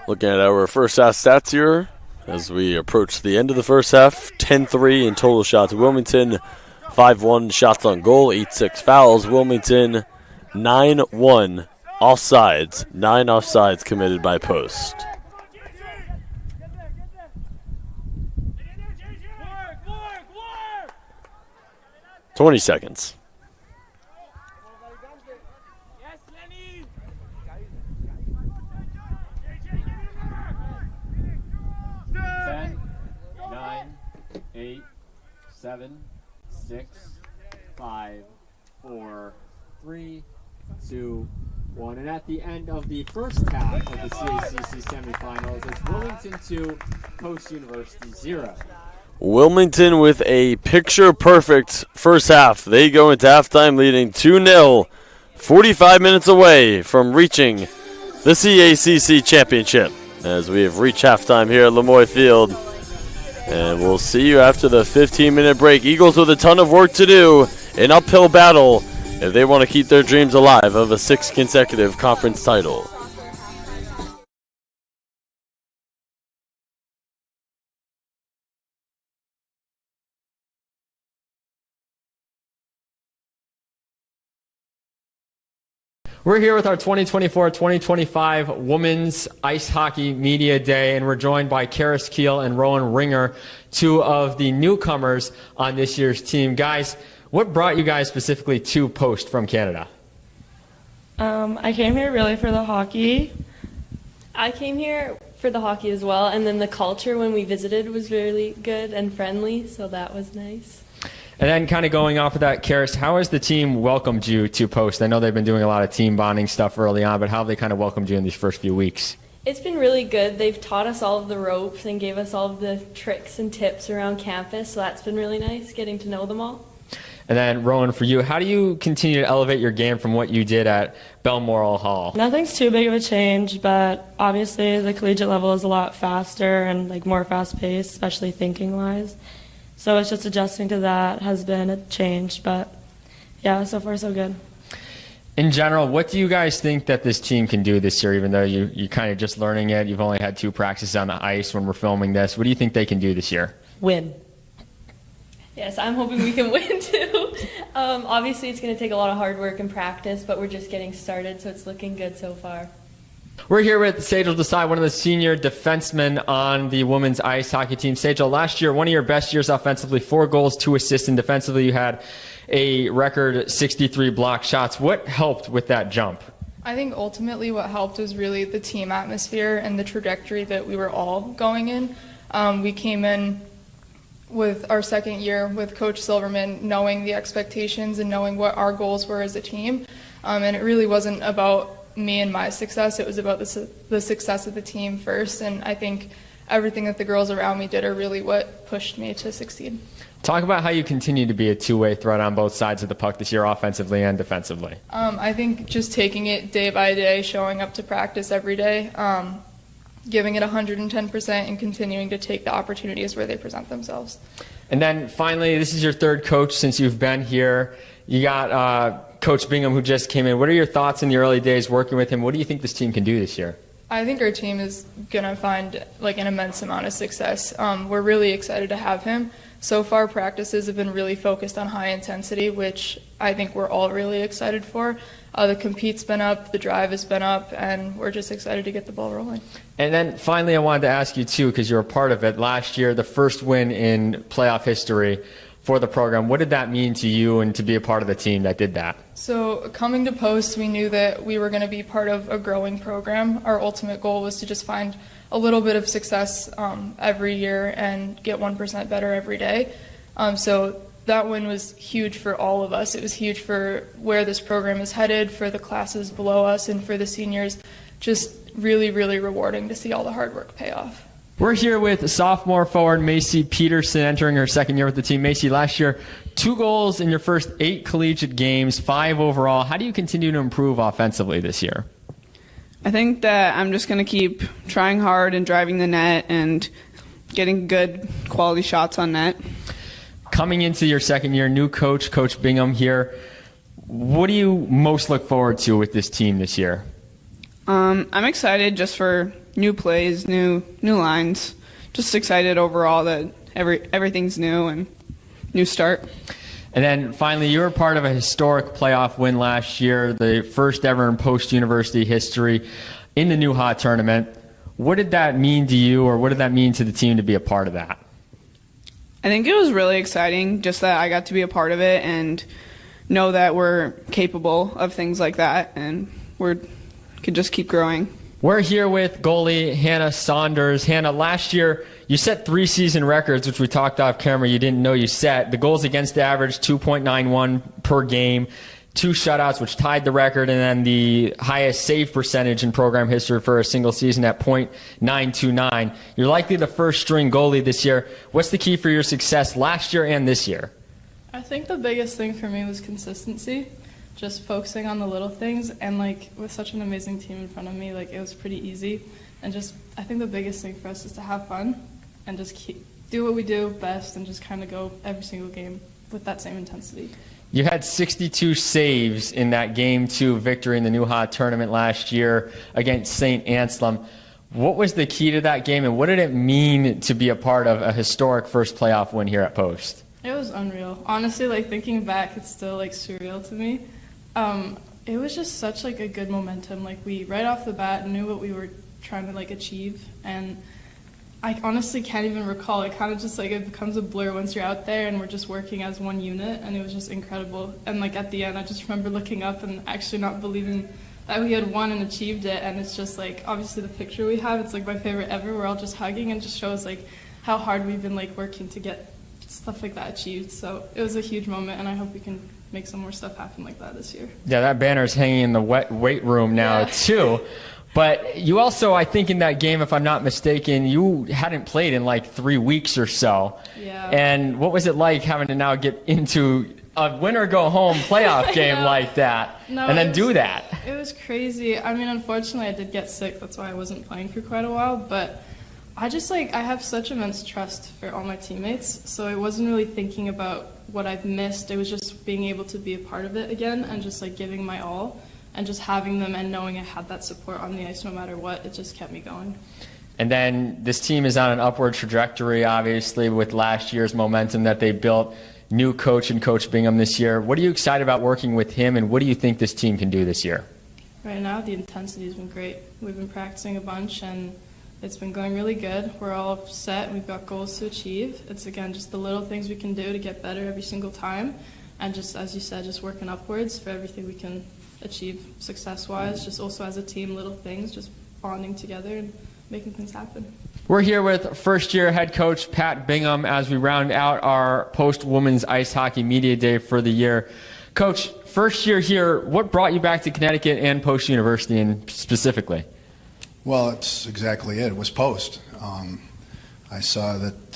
Looking at our first half stats here as we approach the end of the first half. 10-3 in total shots. Wilmington 5-1 shots on goal. 8-6 fouls. Wilmington 9-1 offsides. 9 offsides committed by Post. 20 seconds. Ten, 9, 8, 7, 6, 5, 4, 3, 2, 1. And at the end of the first half of the CACC semifinals, it's Wilmington 2, Post University 0. Wilmington with a picture-perfect first half. They go into halftime leading 2-0, 45 minutes away from reaching the CACC championship as we have reached halftime here at Lemoy Field. And we'll see you after the 15-minute break. Eagles with a ton of work to do, an uphill battle if they want to keep their dreams alive of a 6th consecutive conference title. We're here with our 2024-2025 Women's Ice Hockey Media Day, and we're joined by Karis Keel and Rowan Ringer, two of the newcomers on this year's team. Guys, what brought you guys specifically to Post from Canada? I came here really for the hockey, I came here for the hockey as well, and then the culture when we visited was really good and friendly, so that was nice. And then kind of going off of that, Karis, how has the team welcomed you to Post? I know they've been doing a lot of team bonding stuff early on, but how have they kind of welcomed you in these first few weeks? It's been really good. They've taught us all of the ropes and gave us all of the tricks and tips around campus, so that's been really nice, getting to know them all. And then, Rowan, for you, how do you continue to elevate your game from what you did at Balmoral Hall? Nothing's too big of a change, but obviously the collegiate level is a lot faster and like more fast-paced, especially thinking-wise. So it's just adjusting to that has been a change, but yeah, so far so good. In general, what do you guys think that this team can do this year, even though you're kind of just learning it? You've only had 2 practices on the ice when we're filming this. What do you think they can do this year? Win. Yes, I'm hoping we can win too. Obviously, it's going to take a lot of hard work and practice, but we're just getting started, so it's looking good so far. We're here with Sejal Desai, one of the senior defensemen on the women's ice hockey team. Sejal, last year, one of your best years offensively, 4 goals, 2 assists, and defensively you had a record 63 block shots. What helped with that jump? I think ultimately what helped was really the team atmosphere and the trajectory that we were all going in. We came in with our second year with Coach Silverman knowing the expectations and knowing what our goals were as a team. And it really wasn't about me and my success, it was about the success of the team first. And I think everything that the girls around me did are really what pushed me to succeed. Talk about how you continue to be a two-way threat on both sides of the puck this year, offensively and defensively. I think just taking it day by day, showing up to practice every day, giving it 110% and continuing to take the opportunities where they present themselves. And then finally, this is your 3rd coach since you've been here. You got Coach Bingham who just came in. What are your thoughts in the early days working with him? What do you think this team can do this year? I think our team is going to find like an immense amount of success. We're really excited to have him. So far, practices have been really focused on high intensity, which I think we're all really excited for. The compete's been up, the drive has been up, and we're just excited to get the ball rolling. And then finally, I wanted to ask you too, because you were a part of it last year, the first win in playoff history for the program. What did that mean to you and to be a part of the team that did that? So coming to Post, we knew that we were going to be part of a growing program. Our ultimate goal was to just find a little bit of success every year and get 1% better every day. So that win was huge for all of us. It was huge for where this program is headed, for the classes below us, and for the seniors. Just really, really rewarding to see all the hard work pay off. We're here with sophomore forward Macy Peterson entering her 2nd year with the team. Macy, last year, 2 goals in your first 8 collegiate games, 5 overall. How do you continue to improve offensively this year? I think that I'm just going to keep trying hard and driving the net and getting good quality shots on net. Coming into your 2nd year, new coach, Coach Bingham here. What do you most look forward to with this team this year? I'm excited just for new plays, new lines. Just excited overall that everything's new and new start. And then finally, you were part of a historic playoff win last year, the first ever in post-university history in the New Hot tournament. What did that mean to you, or what did that mean to the team to be a part of that? I think it was really exciting just that I got to be a part of it and know that we're capable of things like that and we could just keep growing. We're here with goalie Hannah Saunders. Hannah, last year you set 3 season records, which we talked off camera you didn't know you set. The goals against average, 2.91 per game, 2 shutouts, which tied the record, and then the highest save percentage in program history for a single season at .929. You're likely the first string goalie this year. What's the key for your success last year and this year? I think the biggest thing for me was consistency. Just focusing on the little things, and like with such an amazing team in front of me, like it was pretty easy. And just I think the biggest thing for us is to have fun and just do what we do best and just kind of go every single game with that same intensity. You had 62 saves in that Game 2 victory in the New Hot tournament last year against St. Anselm. What was the key to that game, and what did it mean to be a part of a historic first playoff win here at Post? It was unreal. Honestly, like thinking back, it's still like surreal to me. It was just such like a good momentum. Like we right off the bat knew what we were trying to like achieve, and I honestly can't even recall. It kind of just like it becomes a blur once you're out there and we're just working as one unit, and it was just incredible. And like at the end, I just remember looking up and actually not believing that we had won and achieved it. And it's just like, obviously the picture we have, it's like my favorite ever. We're all just hugging and just shows like how hard we've been like working to get stuff like that achieved. So it was a huge moment, and I hope we can make some more stuff happen like that this year. Yeah, that banner's hanging in the weight room now too. But you also, I think in that game, if I'm not mistaken, you hadn't played in like 3 weeks or so. Yeah. And what was it like having to now get into a win-or-go-home playoff game like that, and then do that? It was crazy. I mean, unfortunately, I did get sick. That's why I wasn't playing for quite a while. But I just I have such immense trust for all my teammates. So I wasn't really thinking about what I've missed. It was just being able to be a part of it again and just giving my all. And just having them and knowing I had that support on the ice no matter what, it just kept me going. And then this team is on an upward trajectory, obviously, with last year's momentum that they built. New coach and Coach Bingham this year. What are you excited about working with him, and what do you think this team can do this year? Right now, the intensity has been great. We've been practicing a bunch, and it's been going really good. We're all set. We've got goals to achieve. It's, again, just the little things we can do to get better every single time. And just, as you said, just working upwards for everything we can achieve success-wise, just also as a team, little things, just bonding together and making things happen. We're here with first-year head coach Pat Bingham as we round out our post-Women's Ice Hockey Media Day for the year. Coach, first year here, what brought you back to Connecticut and Post University and specifically? Well, it's exactly it. It was Post. I saw that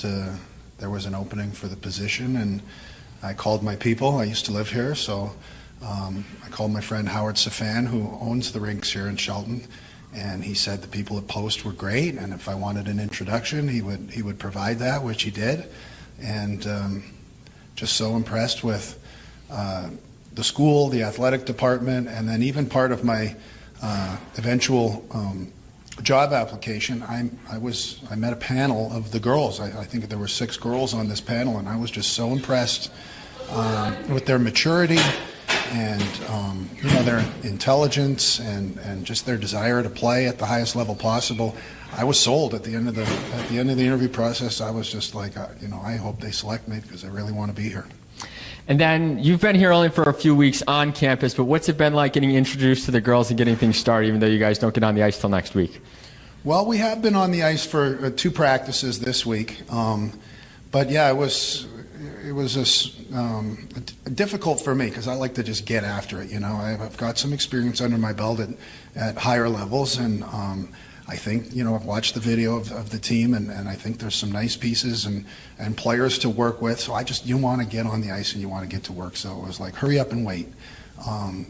there was an opening for the position, and I called my people. I used to live here, so I called my friend Howard Safan, who owns the rinks here in Shelton, and he said the people at Post were great, and if I wanted an introduction, he would provide that, which he did, and just so impressed with the school, the athletic department, and then even part of my eventual job application. I met a panel of the girls. I think there were 6 girls on this panel, and I was just so impressed with their maturity and their intelligence and just their desire to play at the highest level possible. I was sold at the end of the interview process. I was just like, I hope they select me because I really want to be here. And then you've been here only for a few weeks on campus, but what's it been like getting introduced to the girls and getting things started, even though you guys don't get on the ice till next week? Well, we have been on the ice for 2 practices this week, but yeah, it was difficult for me because I like to just get after it. I've got some experience under my belt at higher levels, and I think I've watched the video of the team, and I think there's some nice pieces and players to work with. So you want to get on the ice and you want to get to work. So it was like hurry up and wait.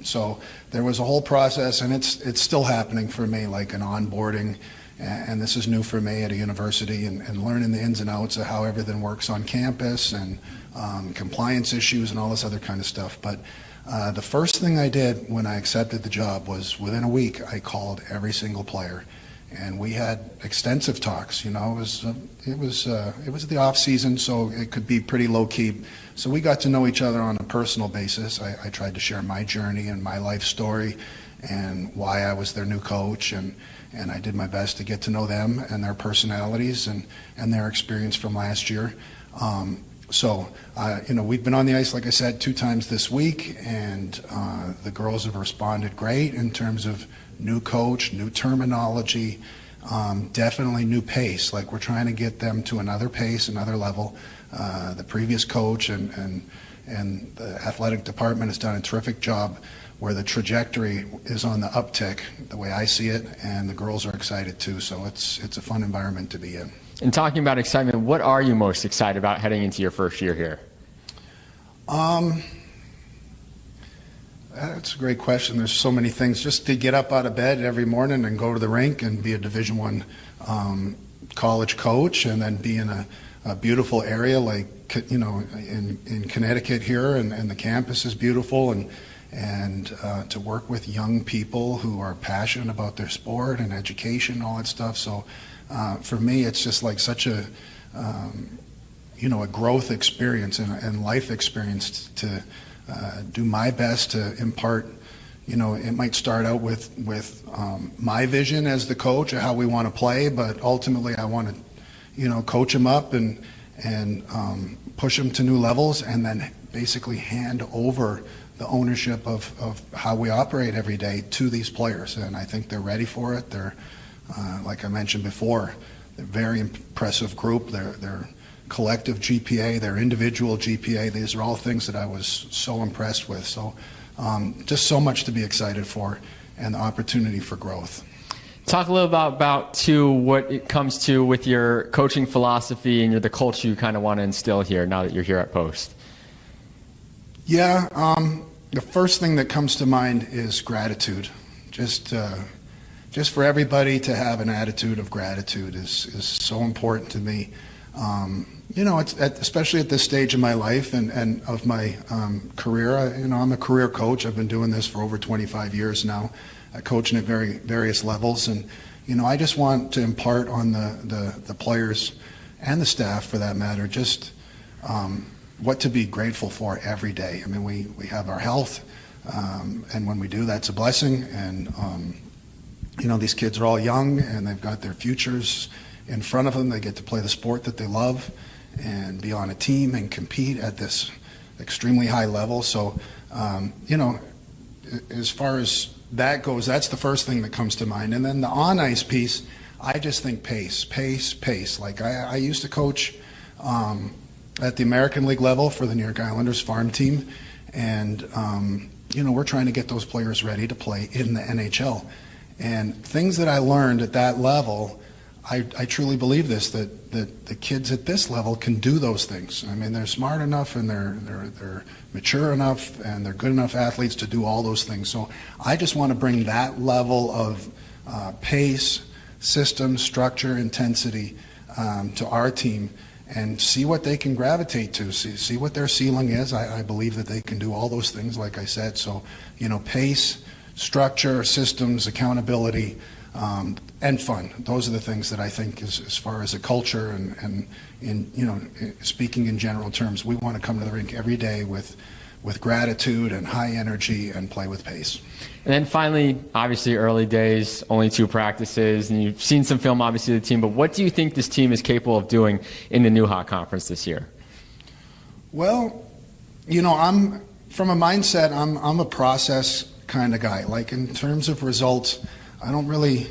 So there was a whole process, and it's still happening for me, like an onboarding. And this is new for me at a university, and learning the ins and outs of how everything works on campus and compliance issues and all this other kind of stuff. But the first thing I did when I accepted the job was within a week I called every single player, and we had extensive talks. It was the off season, so it could be pretty low key. So we got to know each other on a personal basis. I tried to share my journey and my life story and why I was their new coach, and I did my best to get to know them and their personalities and their experience from last year. We've been on the ice, like I said, 2 times this week, and the girls have responded great in terms of new coach, new terminology, definitely new pace. Like, we're trying to get them to another pace, another level. The previous coach and the athletic department has done a terrific job where the trajectory is on the uptick, the way I see it, and the girls are excited too. So it's a fun environment to be in. And talking about excitement, what are you most excited about heading into your first year here? That's a great question. There's so many things. Just to get up out of bed every morning and go to the rink and be a Division I college coach, and then be in a beautiful area like in Connecticut here, and the campus is beautiful, and to work with young people who are passionate about their sport and education, all that stuff. So for me, it's just like such a growth experience and life experience to do my best to impart. It might start out with my vision as the coach of how we want to play, but ultimately I want to coach them up and push them to new levels, and then basically hand over the ownership of how we operate every day to these players, and I think they're ready for it. They're, like I mentioned before, they're a very impressive group. Their collective GPA, their individual GPA, these are all things that I was so impressed with. So just so much to be excited for, and the opportunity for growth. Talk a little about too, what it comes to with your coaching philosophy and the culture you kind of want to instill here now that you're here at Post. Yeah, the first thing that comes to mind is gratitude. Just for everybody to have an attitude of gratitude is so important to me. It's especially at this stage of my life and of my career. I'm a career coach. I've been doing this for over 25 years now, coaching at various levels, and I just want to impart on the players and the staff, for that matter, just what to be grateful for every day. I mean, we have our health, and when we do, that's a blessing. And these kids are all young, and they've got their futures in front of them. They get to play the sport that they love and be on a team and compete at this extremely high level. So, as far as that goes, that's the first thing that comes to mind. And then the on-ice piece, I just think pace. Like I used to coach at the American League level for the New York Islanders farm team, and we're trying to get those players ready to play in the NHL. And things that I learned at that level, I truly believe this, that the kids at this level can do those things. I mean, they're smart enough, and they're mature enough, and they're good enough athletes to do all those things. So I just want to bring that level of pace, system, structure, intensity to our team, and see what they can gravitate to, see what their ceiling is. I believe that they can do all those things, like I said. So, pace, structure, systems, accountability, and fun. Those are the things that I think, as far as a culture and speaking in general terms, we want to come to the rink every day with gratitude and high energy and play with pace. And then finally, obviously early days, only 2 practices, and you've seen some film, obviously, of the team, but what do you think this team is capable of doing in the Newhock Conference this year? Well, I'm from a mindset, I'm a process kind of guy. Like, in terms of results, I don't really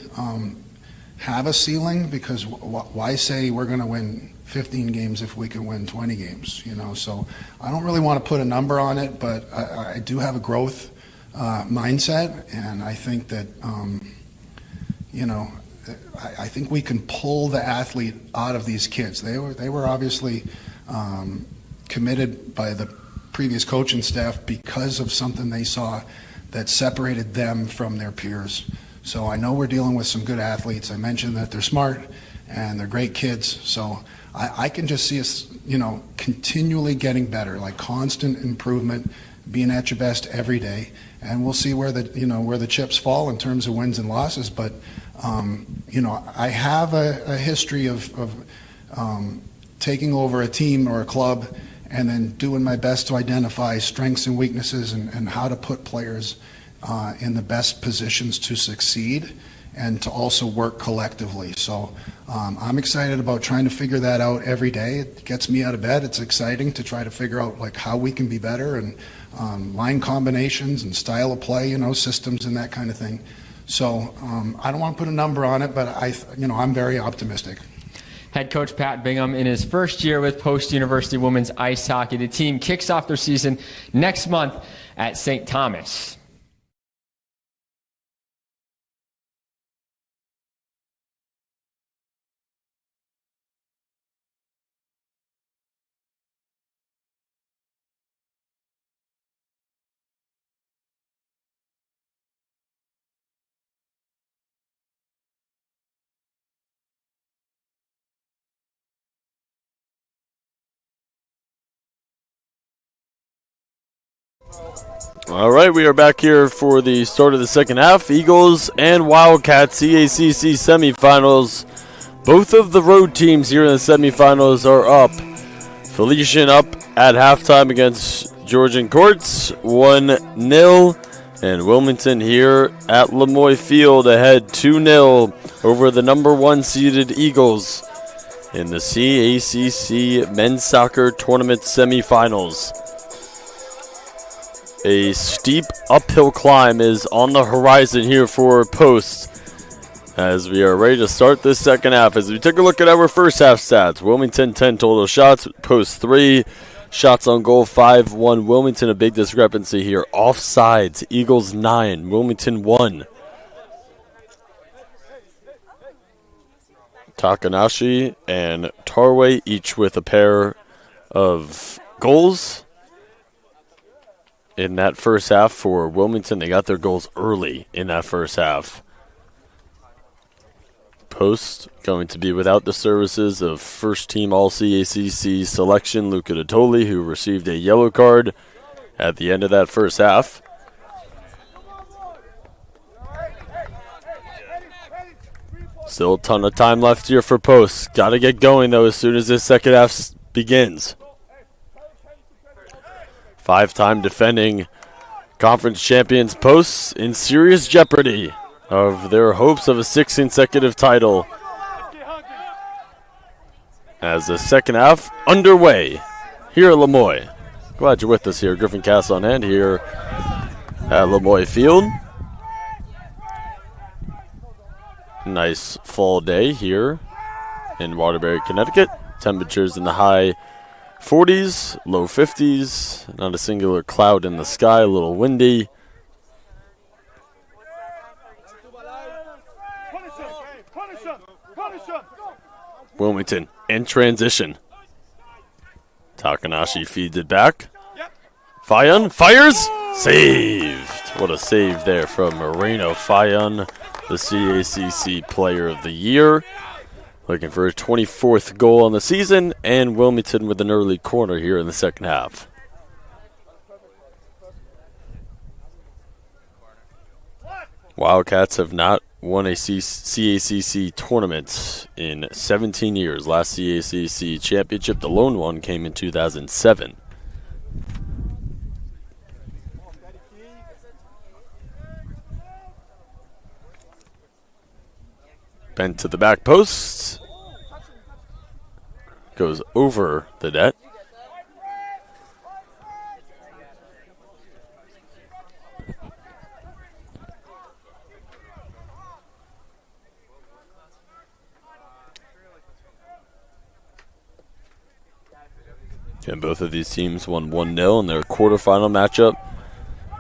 have a ceiling, because why say we're going to win 15 games if we can win 20 games? So I don't really want to put a number on it, but I do have a growth mindset, and I think that I think we can pull the athlete out of these kids. They were obviously committed by the previous coaching staff because of something they saw that separated them from their peers. So I know we're dealing with some good athletes. I mentioned that they're smart and they're great kids. So I can just see us, continually getting better, like constant improvement, being at your best every day. And we'll see where the chips fall in terms of wins and losses. But, I have a history of taking over a team or a club and then doing my best to identify strengths and weaknesses and how to put players in the best positions to succeed and to also work collectively. So I'm excited about trying to figure that out every day. It gets me out of bed. It's exciting to try to figure out how we can be better, and line combinations and style of play, systems and that kind of thing. So I don't want to put a number on it, but I'm very optimistic. Head coach Pat Bingham in his first year with Post University women's ice hockey. The team kicks off their season next month at St. Thomas. All right, we are back here for the start of the second half. Eagles and Wildcats CACC semifinals. Both of the road teams here in the semifinals are up. Felician up at halftime against Georgian Courts, 1-0. And Wilmington here at Lemoy Field ahead 2-0 over the number 1 seeded Eagles in the CACC men's soccer tournament semifinals. A steep uphill climb is on the horizon here for Post as we are ready to start this second half. As we take a look at our first half stats, Wilmington 10 total shots, Post 3. Shots on goal 5-1. Wilmington, a big discrepancy here. Offsides, Eagles 9, Wilmington 1. Takanashi and Tarway each with a pair of goals in that first half for Wilmington. They got their goals early in that first half. Post going to be without the services of first-team All-CACC selection Luca Natoli, who received a yellow card at the end of that first half. Still a ton of time left here for Post. Got to get going, though, as soon as this second half begins. Five-time defending conference champions Post in serious jeopardy of their hopes of a 6th consecutive title as the second half underway here at Lemoy. Glad you're with us here. Griffin Cass on hand here at Lemoy Field. Nice fall day here in Waterbury, Connecticut. Temperatures in the high 40s, low 50s. Not a singular cloud in the sky, a little windy. Wilmington in transition. Takanashi feeds it back. Fayun fires. Saved. What a save there from Moreno Fayun, the CACC Player of the Year. Looking for his 24th goal on the season, and Wilmington with an early corner here in the second half. Wildcats have not won a CACC tournament in 17 years. Last CACC championship, the lone one, came in 2007. Bent to the back post. Goes over the net. And both of these teams won 1-0 in their quarterfinal matchup.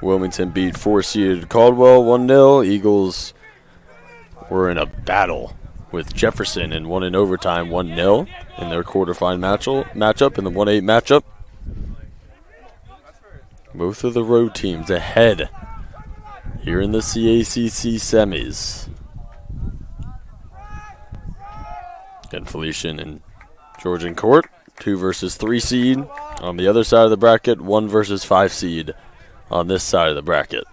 Wilmington beat 4-seeded Caldwell 1-0. Eagles were in a battle with Jefferson and won in overtime 1-0 in their quarterfinal matchup in the 1-8 matchup. Both of the road teams ahead here in the CACC semis. And Felician and Georgian Court. 2 versus 3 seed on the other side of the bracket, 1 versus 5 seed on this side of the bracket.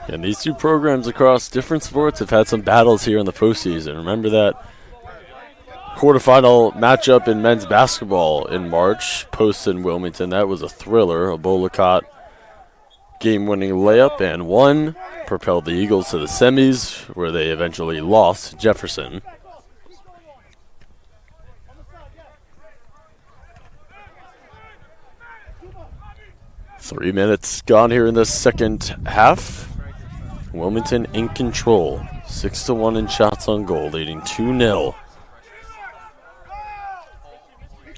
And these two programs across different sports have had some battles here in the postseason. Remember that quarterfinal matchup in men's basketball in March, Post and Wilmington. That was a thriller. A Bollicott game-winning layup and one propelled the Eagles to the semis, where they eventually lost Jefferson. Three minutes gone here in the second half. Wilmington in control. 6-1 in shots on goal, leading 2-0.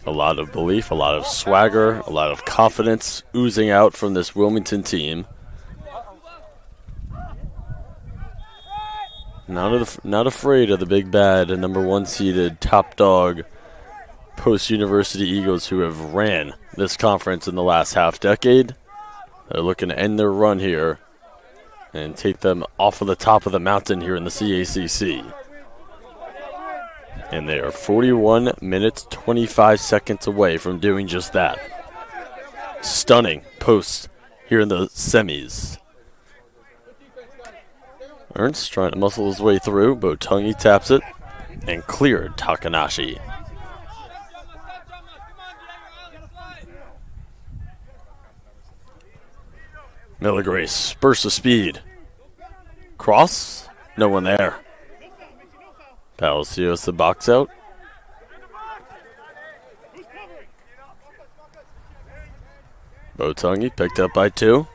A lot of belief, a lot of swagger, a lot of confidence oozing out from this Wilmington team. Not afraid of the big bad and number 1 seeded top dog Post University Eagles, who have ran this conference in the last half decade. They're looking to end their run here and take them off of the top of the mountain here in the CACC. And they are 41 minutes, 25 seconds away from doing just that. Stunning Post here in the semis. Ernst trying to muscle his way through. Botungi taps it and cleared Takanashi. Milligrace, burst of speed. Cross, no one there. Palacios the box out. Botungi picked up by 2.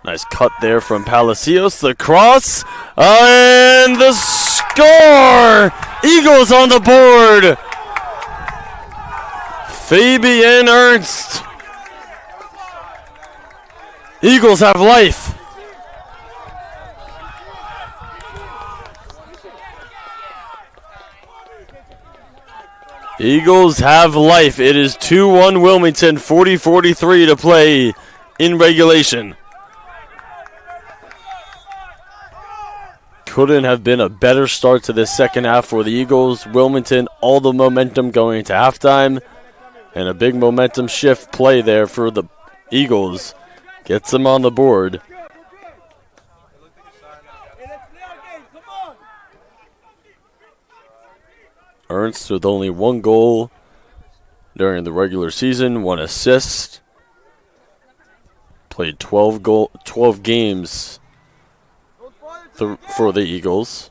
Nice cut there from Palacios. The cross and the score! Eagles on the board. Fabian Ernst. Eagles have life. Eagles have life. It is 2-1 Wilmington, 40-43 to play in regulation. Couldn't have been a better start to this second half for the Eagles. Wilmington, all the momentum going to halftime, and a big momentum shift play there for the Eagles. Gets them on the board. Ernst with only 1 goal during the regular season, 1 assist. Played 12 games for the Eagles.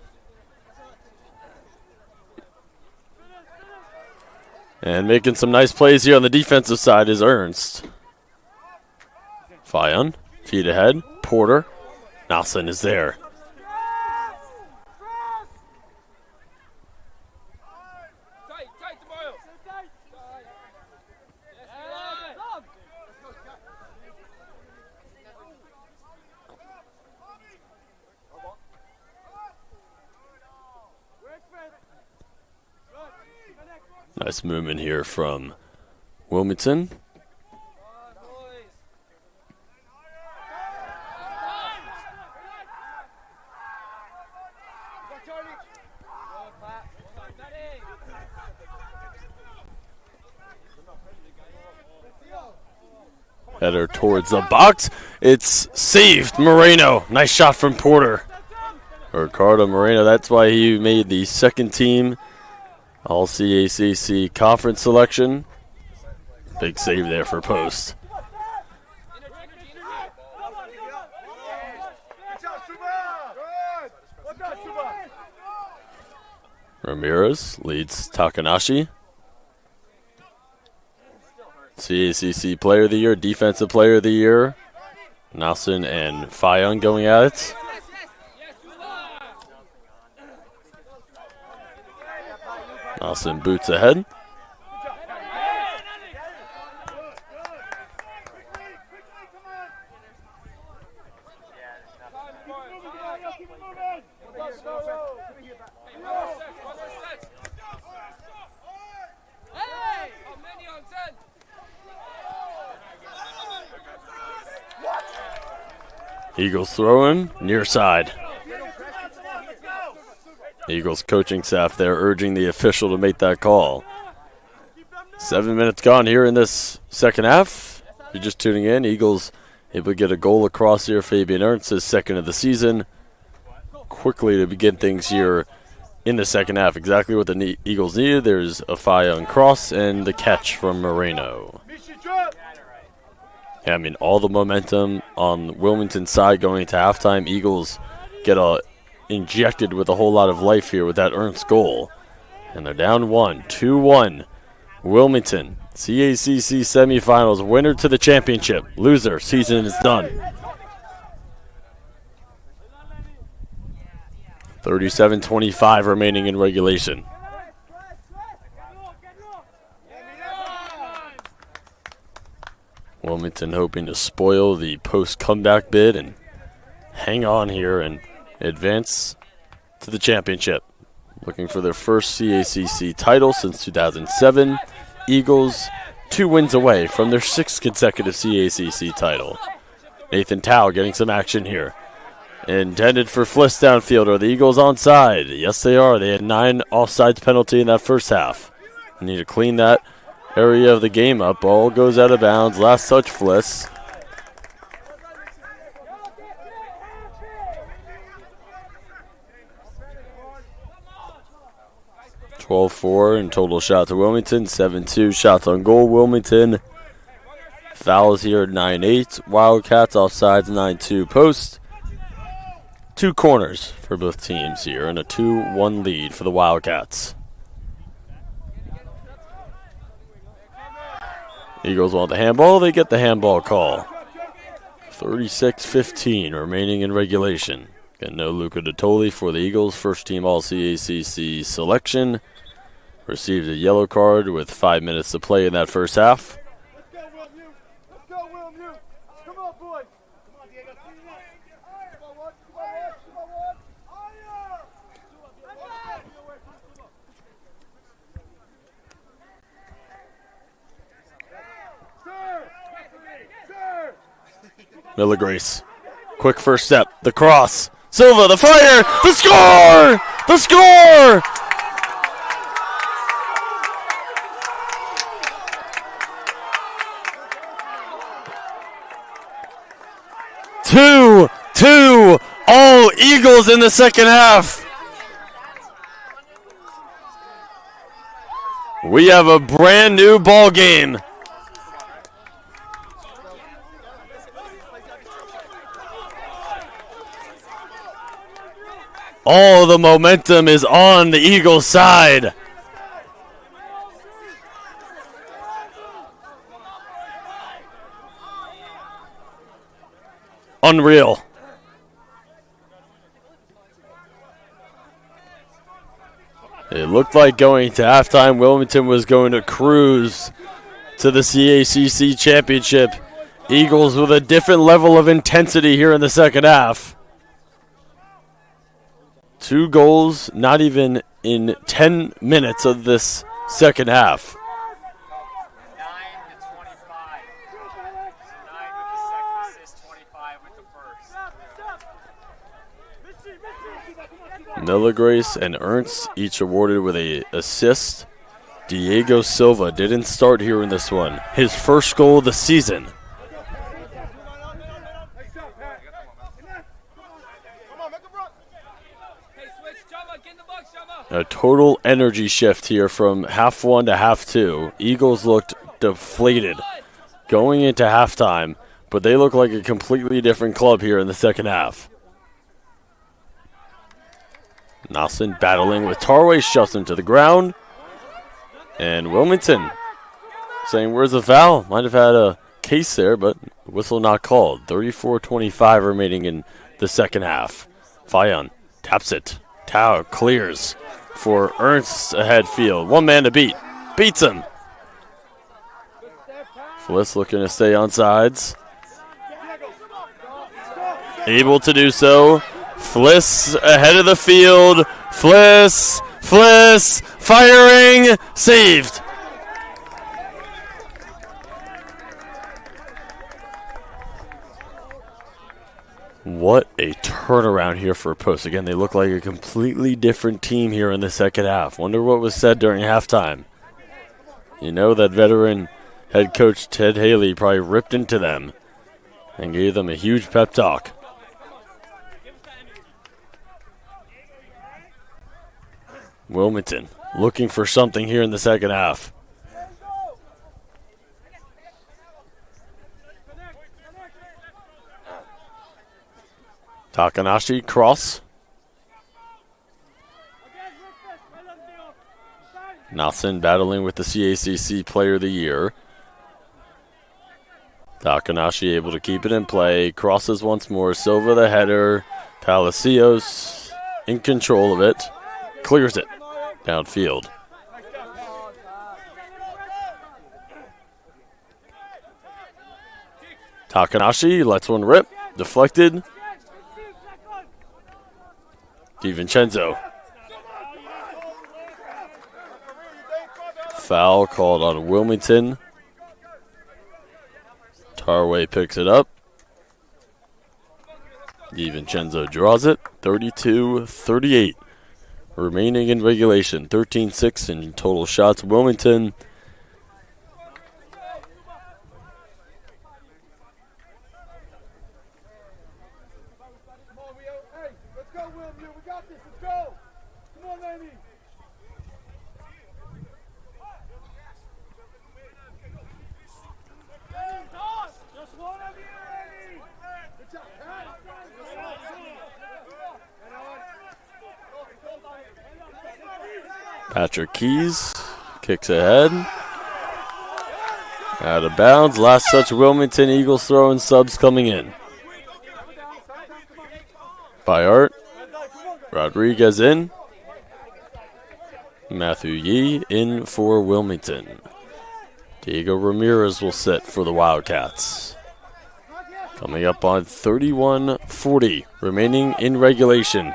And making some nice plays here on the defensive side is Ernst. Fion, feet ahead. Porter. Nelson is there. Nice movement here from Wilmington. Header towards the box. It's saved. Moreno. Nice shot from Porter. Ricardo Moreno. That's why he made the second team All CACC conference selection. Big save there for Post. Ramirez leads Takanashi. CACC Player of the Year, Defensive Player of the Year. Nelson and Fion going at it. Nelson boots ahead. Eagles throwing near side. Eagles coaching staff there urging the official to make that call. 7 minutes gone here in this second half. If you're just tuning in, Eagles able to get a goal across here. Fabian Ernst, his second of the season. Quickly to begin things here in the second half. Exactly what the Eagles needed. There's a Fion cross and the catch from Moreno. Yeah, I mean, all the momentum on Wilmington's side going to halftime. Eagles get injected with a whole lot of life here with that Ernst goal. And they're down 1, 2-1. Wilmington, CACC semifinals, winner to the championship. Loser, season is done. 37-25 remaining in regulation. Wilmington hoping to spoil the post-comeback bid and hang on here and advance to the championship. Looking for their first CACC title since 2007. Eagles 2 wins away from their 6th consecutive CACC title. Nathan Tao getting some action here. Intended for Fliss downfield. Are the Eagles onside? Yes, they are. They had 9 offsides penalty in that first half. They need to clean that area of the game up. Ball goes out of bounds. Last touch, Fliss. (12-4) in total shot to Wilmington. 7-2 shots on goal. Wilmington Fouls here 9-8. Wildcats offsides 9-2 post. 2 corners for both teams here and a 2-1 lead for the Wildcats. Eagles want the handball. They get the handball call. 36-15 remaining in regulation. Got no Luca Dottoli for the Eagles. First team All-CACC selection. Received a yellow card with 5 minutes to play in that first half. Let's go, Wilmington. Come on, boys. Come on, Diego. Come on, one. Come on, one. Miller Grace. Quick first step. The cross. Silva, the fire. The score! The score! Two, all Eagles in the second half. We have a brand new ball game. All the momentum is on the Eagles' side. Unreal. It looked like going to halftime, Wilmington was going to cruise to the CACC championship. Eagles with a different level of intensity here in the second half. 2 goals, not even in 10 minutes of this second half. 9 to 25. 9 with the second assist, 25 with the first. Miller Grace and Ernst each awarded with an assist. Diego Silva didn't start here in this one. His first goal of the season. A total energy shift here from half one to half two. Eagles looked deflated going into halftime, but they look like a completely different club here in the second half. Nelson battling with Tarway, shoves him to the ground. And Wilmington saying, where's the foul? Might have had a case there, but whistle not called. 34-25 remaining in the second half. Fayon taps it. Tao clears for Ernst ahead field. One man to beat. Beats him. Fliss looking to stay on sides. Able to do so. Fliss ahead of the field. Fliss firing. Saved. What a turnaround here for Post. Again, they look like a completely different team here in the second half. Wonder what was said during halftime. You know that veteran head coach Ted Haley probably ripped into them and gave them a huge pep talk. Wilmington looking for something here in the second half. Takanashi cross. Nelson battling with the CACC Player of the Year. Takanashi able to keep it in play. Crosses once more. Silva the header. Palacios in control of it. Clears it downfield. Takanashi lets one rip. Deflected. DiVincenzo. Foul called on Wilmington. Tarway picks it up. DiVincenzo draws it. 32-38. Remaining in regulation. 13-6 in total shots. Wilmington. Patrick Keys kicks ahead. Out of bounds. Last touch Wilmington. Eagles throwing subs coming in. Byart. Rodriguez in. Matthew Yee in for Wilmington. Diego Ramirez will sit for the Wildcats. Coming up on 31-40 remaining in regulation.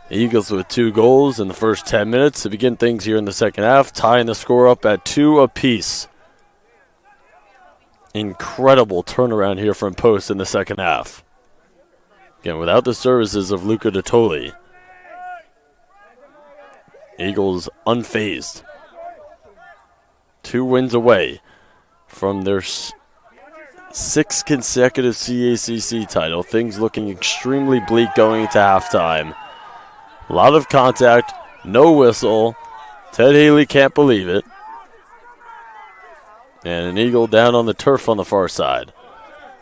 The Eagles with 2 goals in the first 10 minutes to begin things here in the second half, tying the score up at 2 apiece. Incredible turnaround here from Post in the second half. Again, without the services of Luca Dottoli. Eagles unfazed. 2 wins away from their 6th consecutive CACC title. Things looking extremely bleak going into halftime. A lot of contact, no whistle. Ted Haley can't believe it. And an Eagle down on the turf on the far side.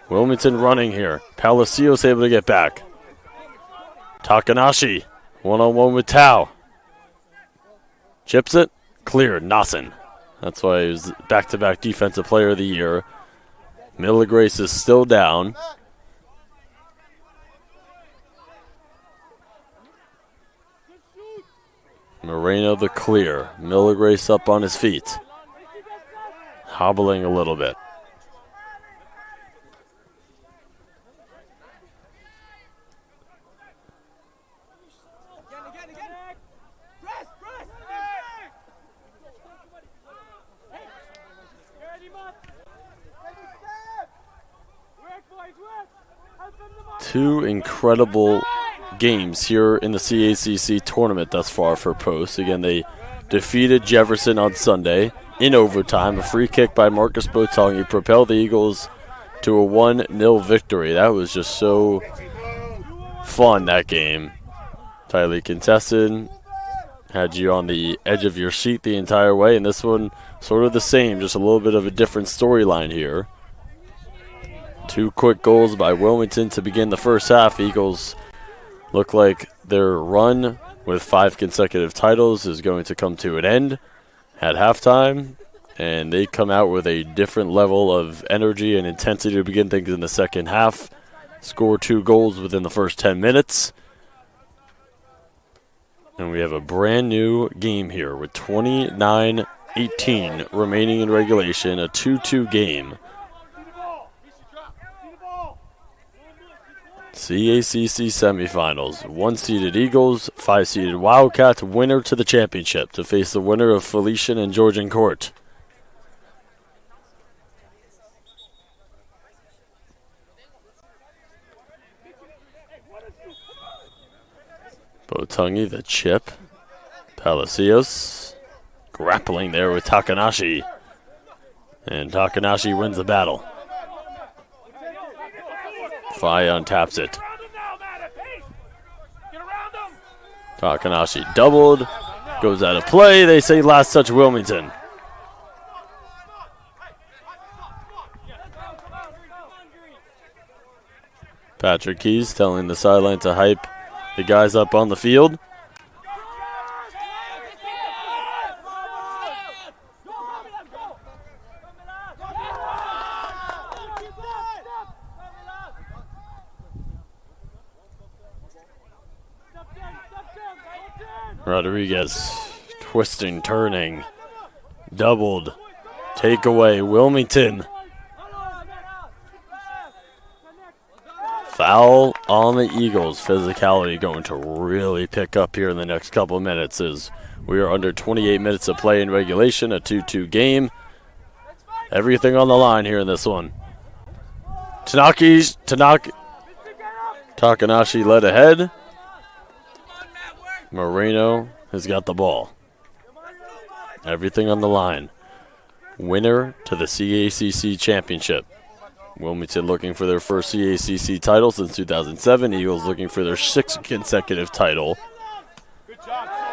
Wilmington running here. Palacios able to get back. Takanashi, one-on-one with Tao. Chips it, cleared, Nassen. That's why he was back-to-back Defensive Player of the Year. Milligrace is still down. Moreno the clear. Milligrace up on his feet. Hobbling a little bit. Two incredible games here in the CACC tournament thus far for Post. Again, they defeated Jefferson on Sunday in overtime. A free kick by Marcus Botongi propelled the Eagles to a 1-0 victory. That was just so fun, that game. Tightly contested. Had you on the edge of your seat the entire way. And this one, sort of the same, just a little bit of a different storyline here. 2 quick goals by Wilmington to begin the first half. Eagles look like their run with 5 consecutive titles is going to come to an end at halftime, and they come out with a different level of energy and intensity to begin things in the second half. Score 2 goals within the first 10 minutes. And we have a brand new game here with 29-18 remaining in regulation, a 2-2 game. CACC Semifinals. 1-seeded Eagles, 5-seeded Wildcats, winner to the championship to face the winner of Felician and Georgian Court. Botungi, the chip. Palacios grappling there with Takanashi. And Takanashi wins the battle. Fayon taps it. Takanashi doubled. Goes out of play. They say last touch Wilmington. Patrick Keys telling the sideline to hype the guys up on the field. Rodriguez twisting, turning, doubled, takeaway, Wilmington. Foul on the Eagles. Physicality going to really pick up here in the next couple of minutes as we are under 28 minutes of play in regulation, a 2-2 game. Everything on the line here in this one. Takanashi led ahead. Moreno has got the ball. Everything on the line. Winner to the CACC championship. Wilmington looking for their first CACC title since 2007. Eagles looking for their 6th consecutive title. Good job, Silva,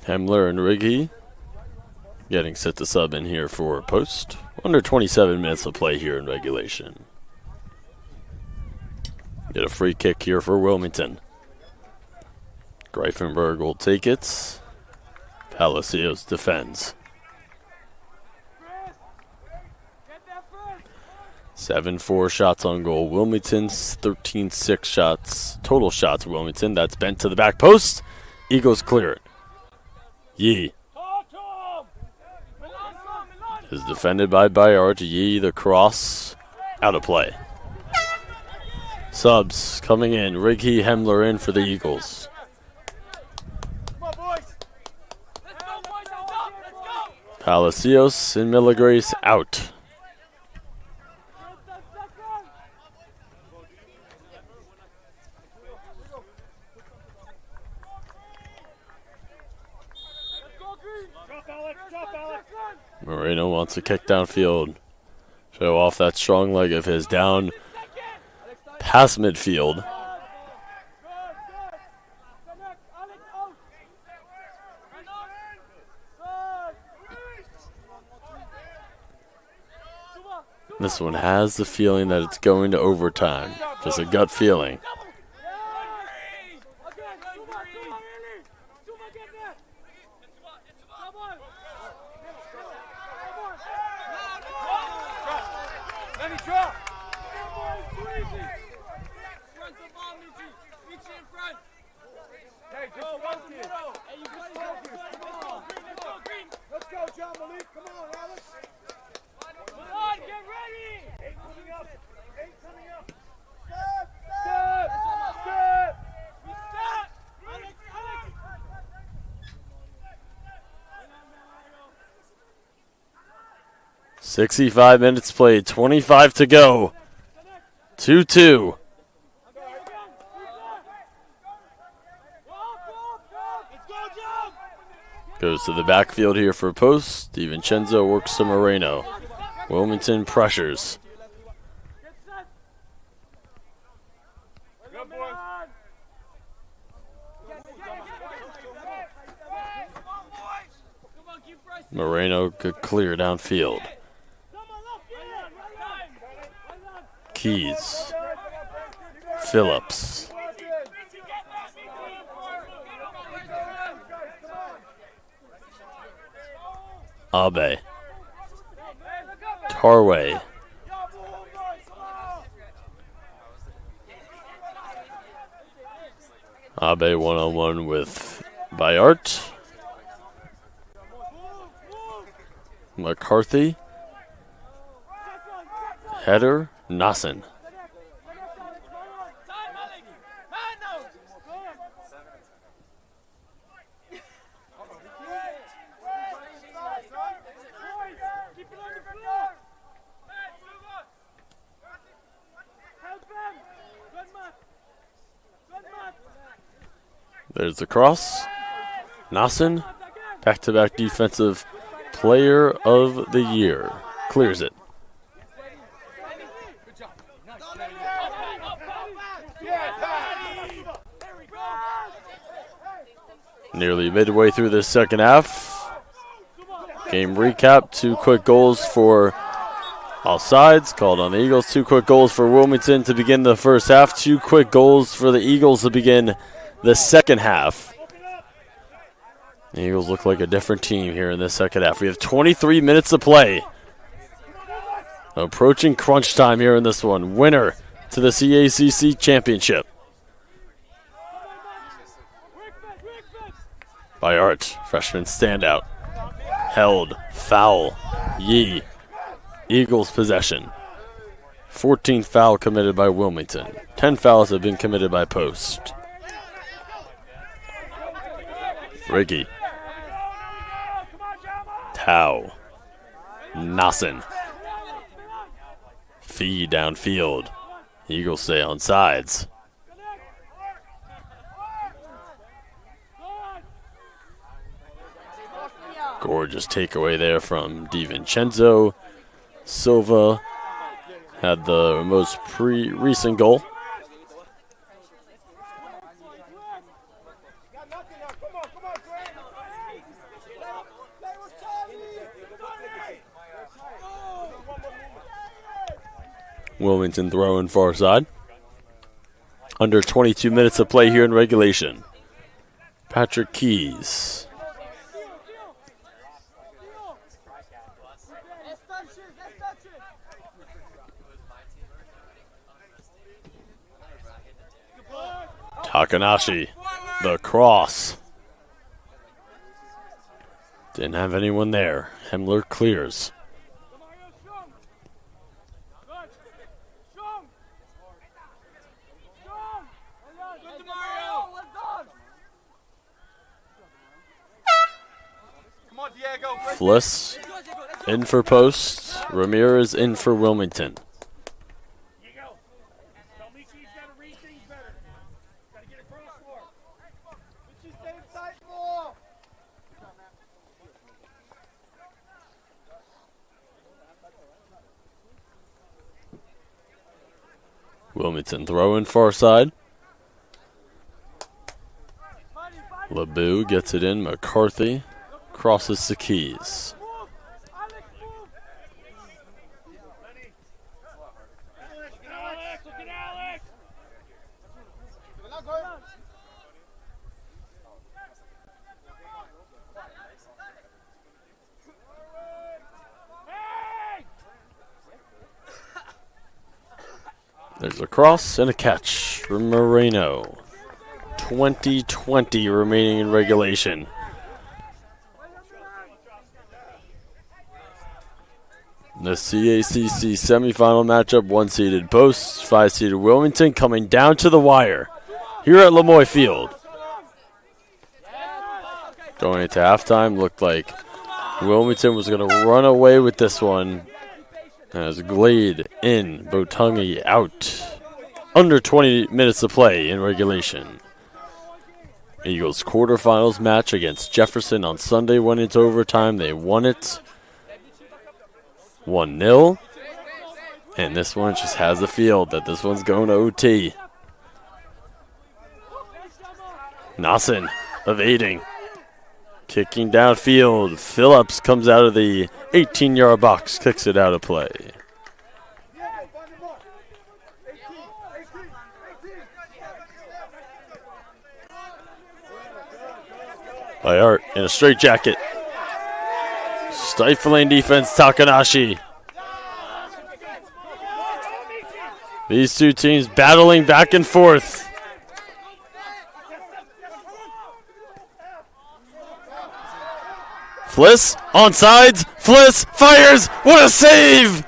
Hemler and Riggy getting set to sub in here for post. Under 27 minutes of play here in regulation. Get a free kick here for Wilmington. Greifenberg will take it. Palacios defends. 7-4 shots on goal. Wilmington's 13-6 shots. Total shots, Wilmington. That's bent to the back post. Eagles clear it. Yee is defended by Bayard. Yee, the cross, out of play. Subs coming in. Riggy, Hemler in for the Eagles. Palacios and Milligrace out. Moreno wants to kick downfield. Show off that strong leg of his down past midfield. This one has the feeling that it's going to overtime. Just a gut feeling. Let's go, John Malik. Come on, Alex. Come on, get ready. 8 coming up. 8 coming up. Step, step, step. Step. Alex, Alex. 65 minutes played, 25 to go. 2-2. Goes to the backfield here for a post. DiVincenzo works to Moreno. Wilmington pressures. Moreno could clear downfield. Keys. Phillips. Abe. Tarway. Abe one-on-one with Bayard. McCarthy. Header. Nassen. There's the cross. Nassen, back-to-back defensive player of the year. Clears it. Nearly midway through the second half. Game recap. 2 quick goals for all sides. Called on the Eagles. 2 quick goals for Wilmington to begin the first half. 2 quick goals for the Eagles to begin the second half. The Eagles look like a different team here in this second half. We have 23 minutes to play. Approaching crunch time here in this one. Winner to the CACC championship. Bayard, freshman standout. Held, foul, Yee. Eagles possession. 14th foul committed by Wilmington. 10 fouls have been committed by Post. Riggy. Tau. Nassen. Fee downfield. Eagles stay on sides. Gorgeous takeaway there from DiVincenzo. Silva had the most recent goal. Wilmington throwing far side. Under 22 minutes of play here in regulation. Patrick Keys. Takanashi, the cross. Didn't have anyone there. Hemmler clears. Fliss in for post. Ramirez in for Wilmington. Wilmington throwing far side. LeBeau gets it in. McCarthy crosses the Keys. There's a cross and a catch from Moreno. 20-20 remaining in regulation. The CACC semifinal matchup, 1-seeded Post, 5-seeded Wilmington coming down to the wire here at Lemoy Field. Going into halftime, looked like Wilmington was going to run away with this one. As Glade in, Botungi out. Under 20 minutes to play in regulation. Eagles quarterfinals match against Jefferson on Sunday went into overtime. They won it 1-0. And this one just has a feel that this one's going to OT. Nassen evading. Kicking downfield. Phillips comes out of the 18-yard box, kicks it out of play. Bayard in a straight jacket. Stifling defense, Takanashi. These two teams battling back and forth. Fliss on sides. Fliss fires. What a save!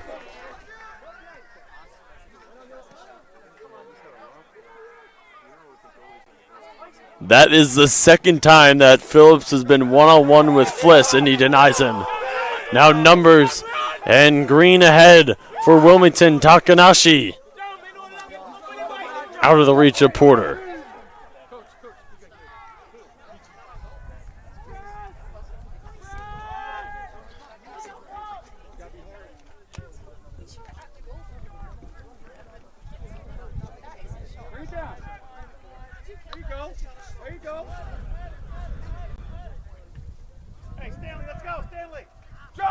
That is the second time that Phillips has been one-on-one with Fliss, and he denies him. Now numbers and green ahead for Wilmington. Takanashi out of the reach of Porter.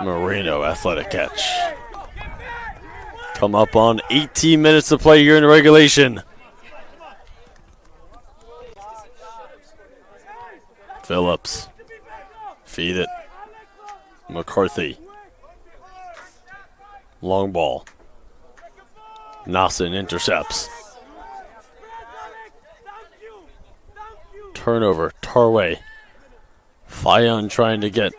Moreno, athletic catch. Come up on 18 minutes to play here in regulation. Phillips. Feed it. McCarthy. Long ball. Nassen intercepts. Turnover. Tarway. Fayon trying to get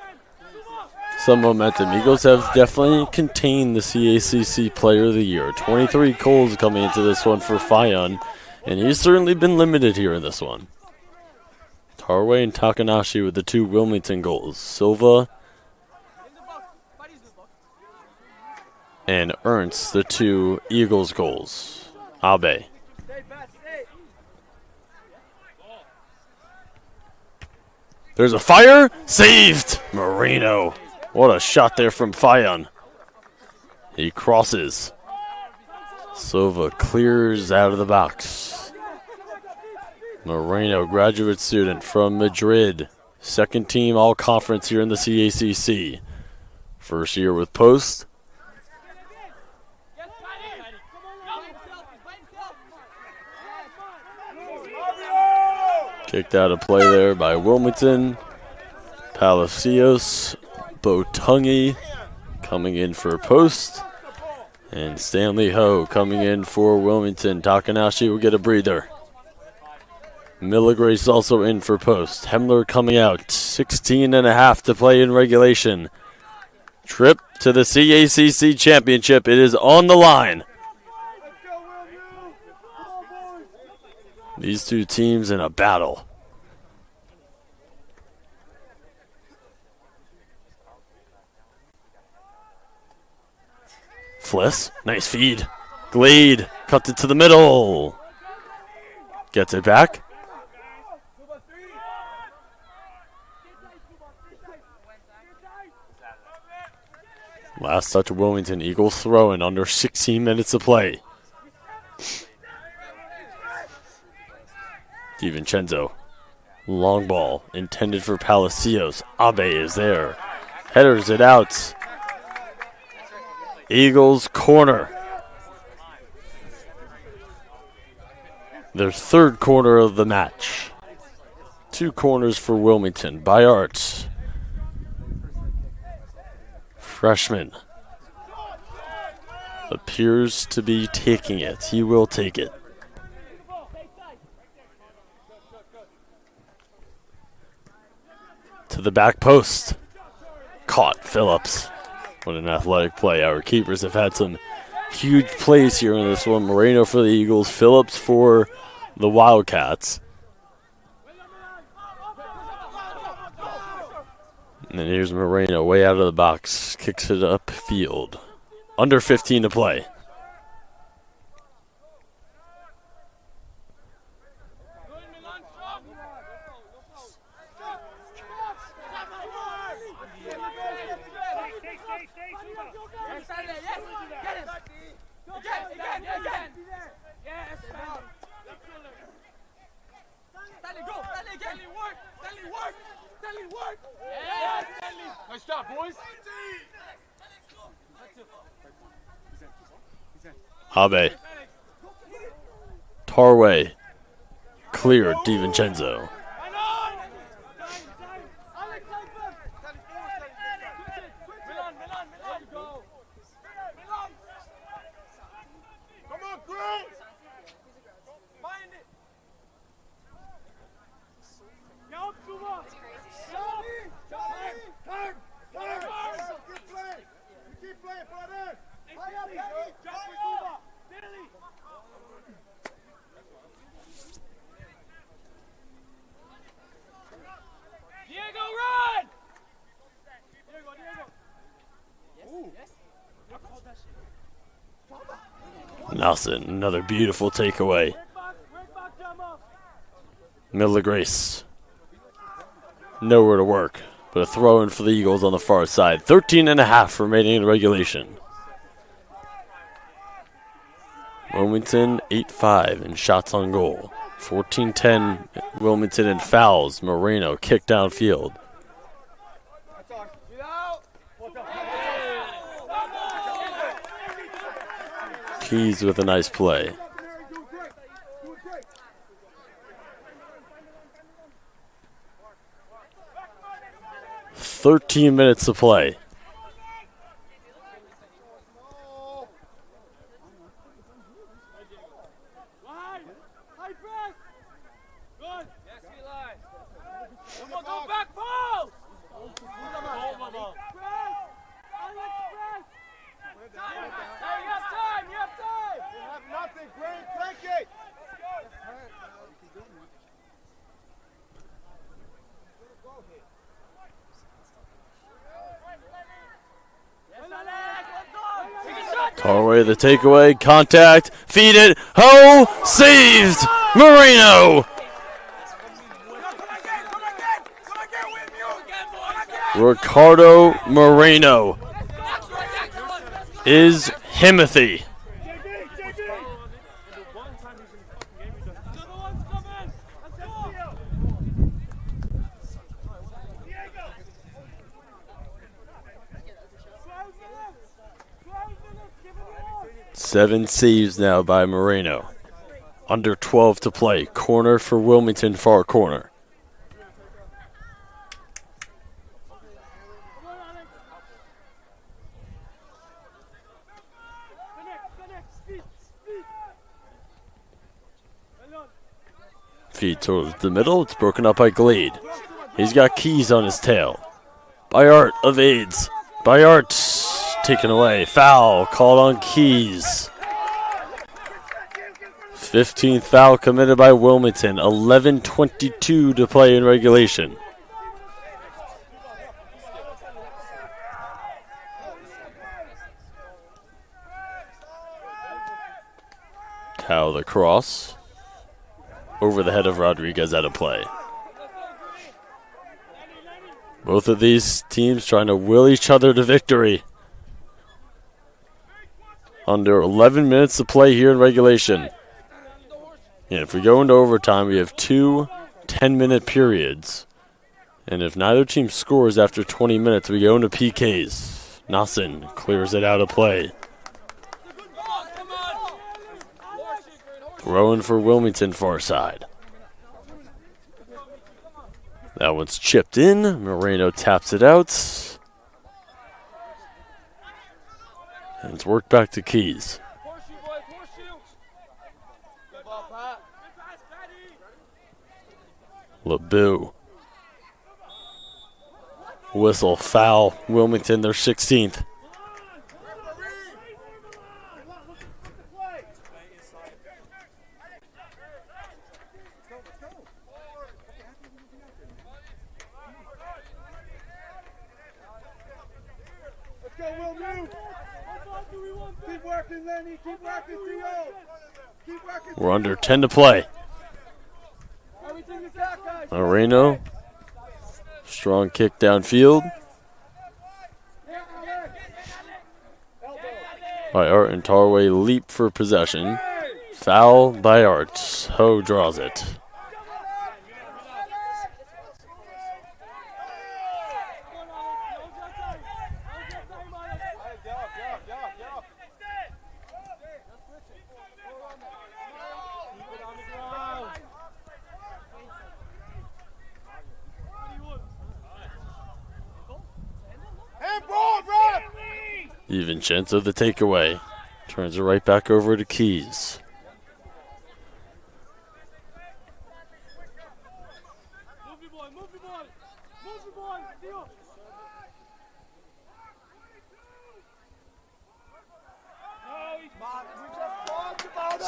some momentum. Eagles have definitely contained the CACC Player of the Year. 23 goals coming into this one for Fayon, and he's certainly been limited here in this one. Tarway and Takanashi with the two Wilmington goals. Silva and Ernst, the two Eagles goals. Abe. There's a fire. Saved. Moreno. What a shot there from Fayon. He crosses. Silva clears out of the box. Moreno, graduate student from Madrid, Second team all conference here in the CACC. First year with post. Kicked out of play there by Wilmington. Palacios, Botungi coming in for post. And Stanley Ho coming in for Wilmington. Takanashi will get a breather. Milligrace also in for post. Hemler coming out. 16.5 to play in regulation. Trip to the CACC championship. It is on the line. These two teams in a battle. Fliss, nice feed. Glade, cuts it to the middle. Gets it back. Last touch of Wilmington. Eagles throwing under 16 minutes to play. DiVincenzo. Long ball intended for Palacios. Abe is there. Headers it out. Eagles corner. Their third corner of the match. 2 corners for Wilmington by Arts. Freshman appears to be taking it. He will take it. To the back post. Caught Phillips. What an athletic play. Our keepers have had some huge plays here in this one. Moreno for the Eagles. Phillips for the Wildcats. And then here's Moreno way out of the box. Kicks it upfield. Under 15 to play. Nice job, boys. Abe. Tarway. Cleared. DiVincenzo. Nelson, another beautiful takeaway. Milligrace. Nowhere to work, but a throw in for the Eagles on the far side. 13.5 remaining in regulation. Wilmington 8-5 in shots on goal. 14-10 Wilmington in fouls. Moreno kicked downfield. Keys with a nice play. "13 minutes to play. Tarway the takeaway, contact, feed it, Ho, saved, Moreno. Ricardo Moreno is Himothy. 7 saves now by Moreno. Under 12 to play. Corner for Wilmington, far corner. Feed towards the middle. It's broken up by Glade. He's got Keys on his tail. Bayart evades. Bayart taken away. Foul called on Keys. 15th foul committed by Wilmington. 11:22 to play in regulation. Tao the cross. Over the head of Rodriguez out of play. Both of these teams trying to will each other to victory. Under 11 minutes to play here in regulation. And if we go into overtime, we have 2 10-minute periods. And if neither team scores after 20 minutes, we go into PKs. Nassen clears it out of play. Throwing for Wilmington far side. That one's chipped in. Moreno taps it out. And it's worked back to Keys. LeBeau. Whistle, foul. Wilmington, their 16th. We're under 10 to play. Moreno. Strong kick downfield. By Art and Tarway leap for possession. Foul by Art. Ho draws it. DiVincenzo the takeaway. Turns it right back over to Keys. Move the ball.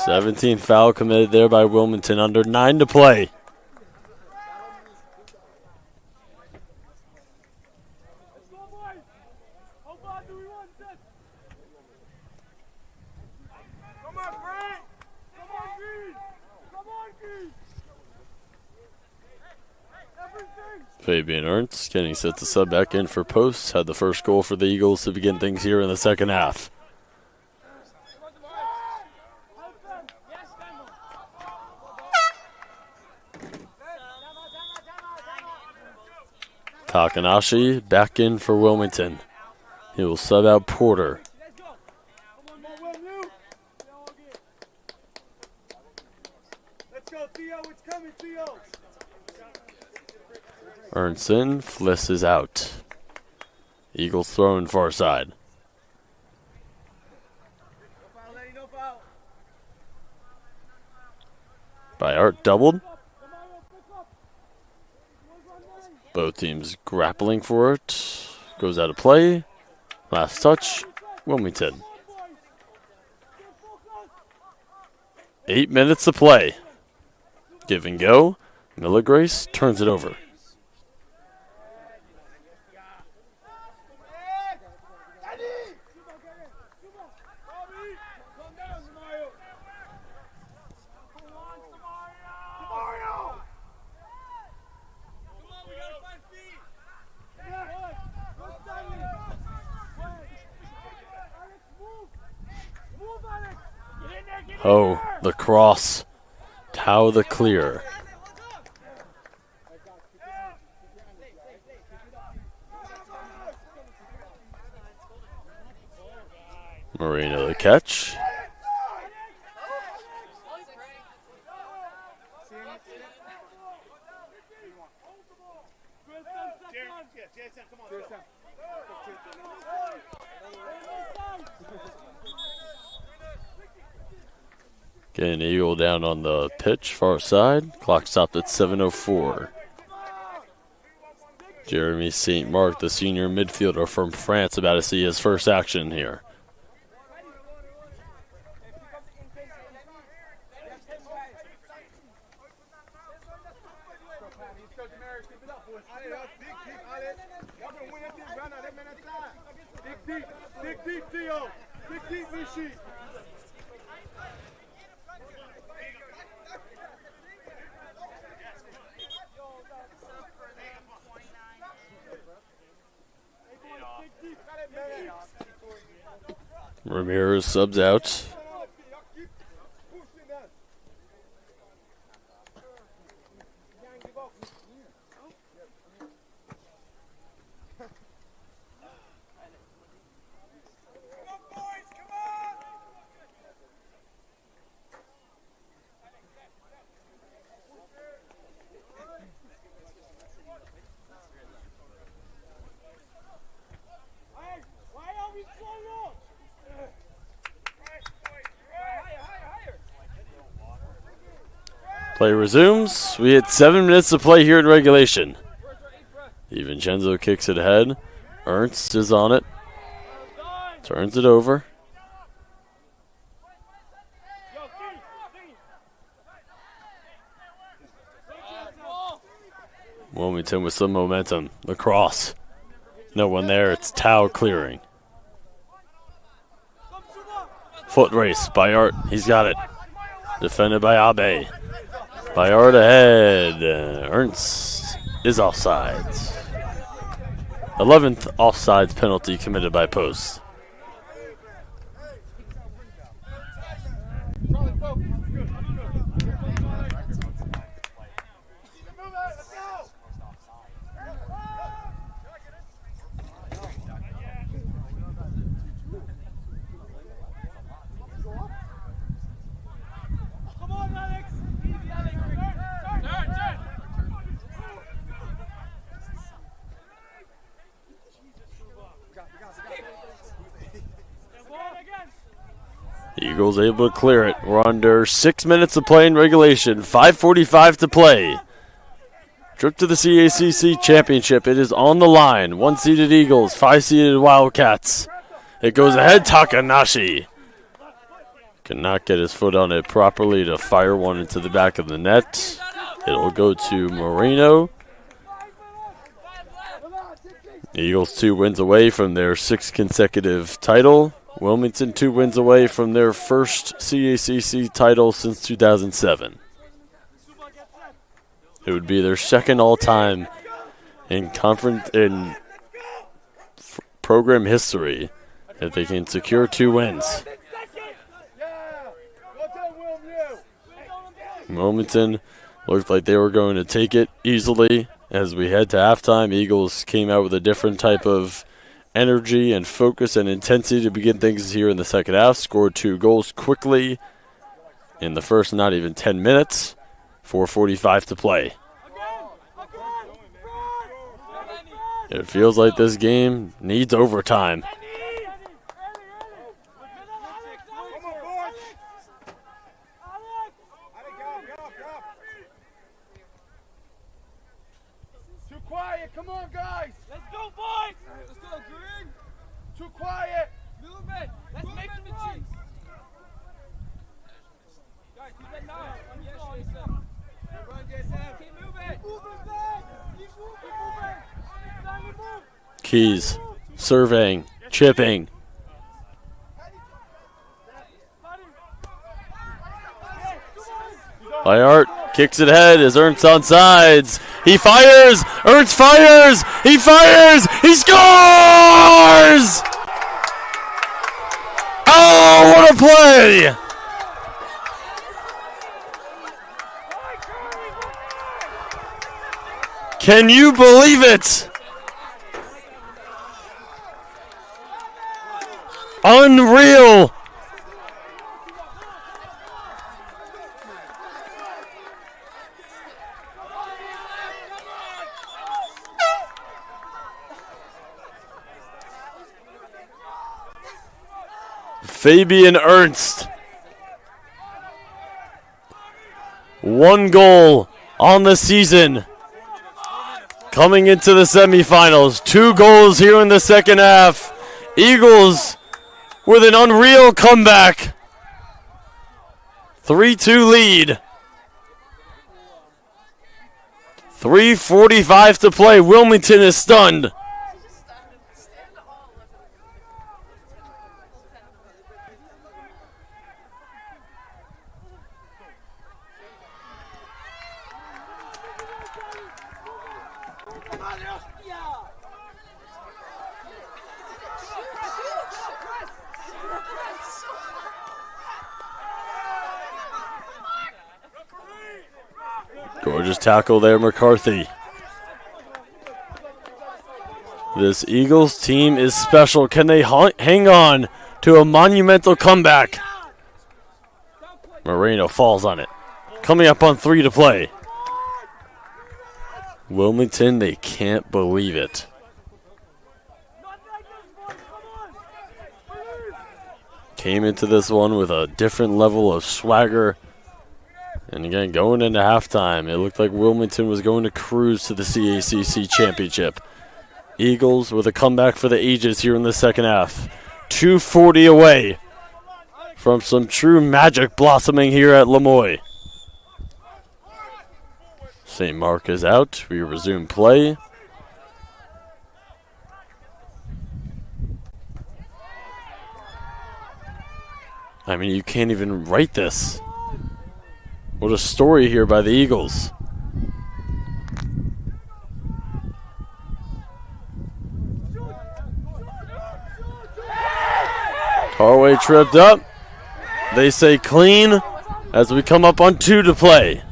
17th foul committed there by Wilmington. Under 9 to play. Fabian Ernst getting set to sub back in for posts. Had the first goal for the Eagles to begin things here in the second half. Takanashi back in for Wilmington. He will sub out Porter. Ernson, Fliss is out. Eagles throwing far side. By Art doubled. Both teams grappling for it. Goes out of play. Last touch, Wilmington. 8 minutes to play. Give and go. Miller Grace turns it over. Oh, the cross. Tao the clear. Moreno the catch. Getting Eagle down on the pitch, far side. Clock stopped at 7:04. Jeremy St. Mark, the senior midfielder from France, about to see his first action here. Dig deep, Theo. Dig deep, Mishi. Ramirez subs out. Play resumes. We had 7 minutes to play here in regulation. DiVincenzo kicks it ahead. Ernst is on it. Turns it over. Wilmington with some momentum. The cross. No one there. It's Tao clearing. Foot race by Art. He's got it. Defended by Abe. Bayard ahead. Ernst is offsides. 11th offsides penalty committed by Post. Eagles able to clear it. We're under 6 minutes to play in regulation. 5:45 to play. Trip to the CACC Championship. It is on the line. 1-seeded Eagles, 5-seeded Wildcats. It goes ahead. Takanashi cannot get his foot on it properly to fire one into the back of the net. It'll go to Moreno. The Eagles 2 wins away from their 6th consecutive title. Wilmington 2 wins away from their first CACC title since 2007. It would be their second all-time in program history if they can secure 2 wins. Wilmington looked like they were going to take it easily as we head to halftime. Eagles came out with a different type of energy and focus and intensity to begin things here in the second half. Scored 2 goals quickly in the first not even 10 minutes. 4:45 to play. It feels like this game needs overtime. Too quiet, come on guys! Let's go boys! Let's go, Green! Too quiet! Movement! Let's make some cheeks! Guys, keep that 9. Keep moving! Moving back! Keep moving! Keys, surveying, chipping. Bayard kicks it ahead as Ernst on sides. He fires! Ernst fires! He fires! He scores! Oh, what a play! Can you believe it? Unreal! Fabian Ernst. 1 goal on the season. Coming into the semifinals. 2 goals here in the second half. Eagles with an unreal comeback. 3-2 lead. 3:45 to play. Wilmington is stunned. Gorgeous tackle there, McCarthy. This Eagles team is special. Can they hang on to a monumental comeback? Moreno falls on it. Coming up on 3 to play. Wilmington, they can't believe it. Came into this one with a different level of swagger. And again, going into halftime, it looked like Wilmington was going to cruise to the CACC championship. Eagles with a comeback for the ages here in the second half. 2:40 away from some true magic blossoming here at Lemoy. St. Mark is out. We resume play. I mean, you can't even write this. What a story here by the Eagles. Carway tripped up. They say clean as we come up on 2 to play.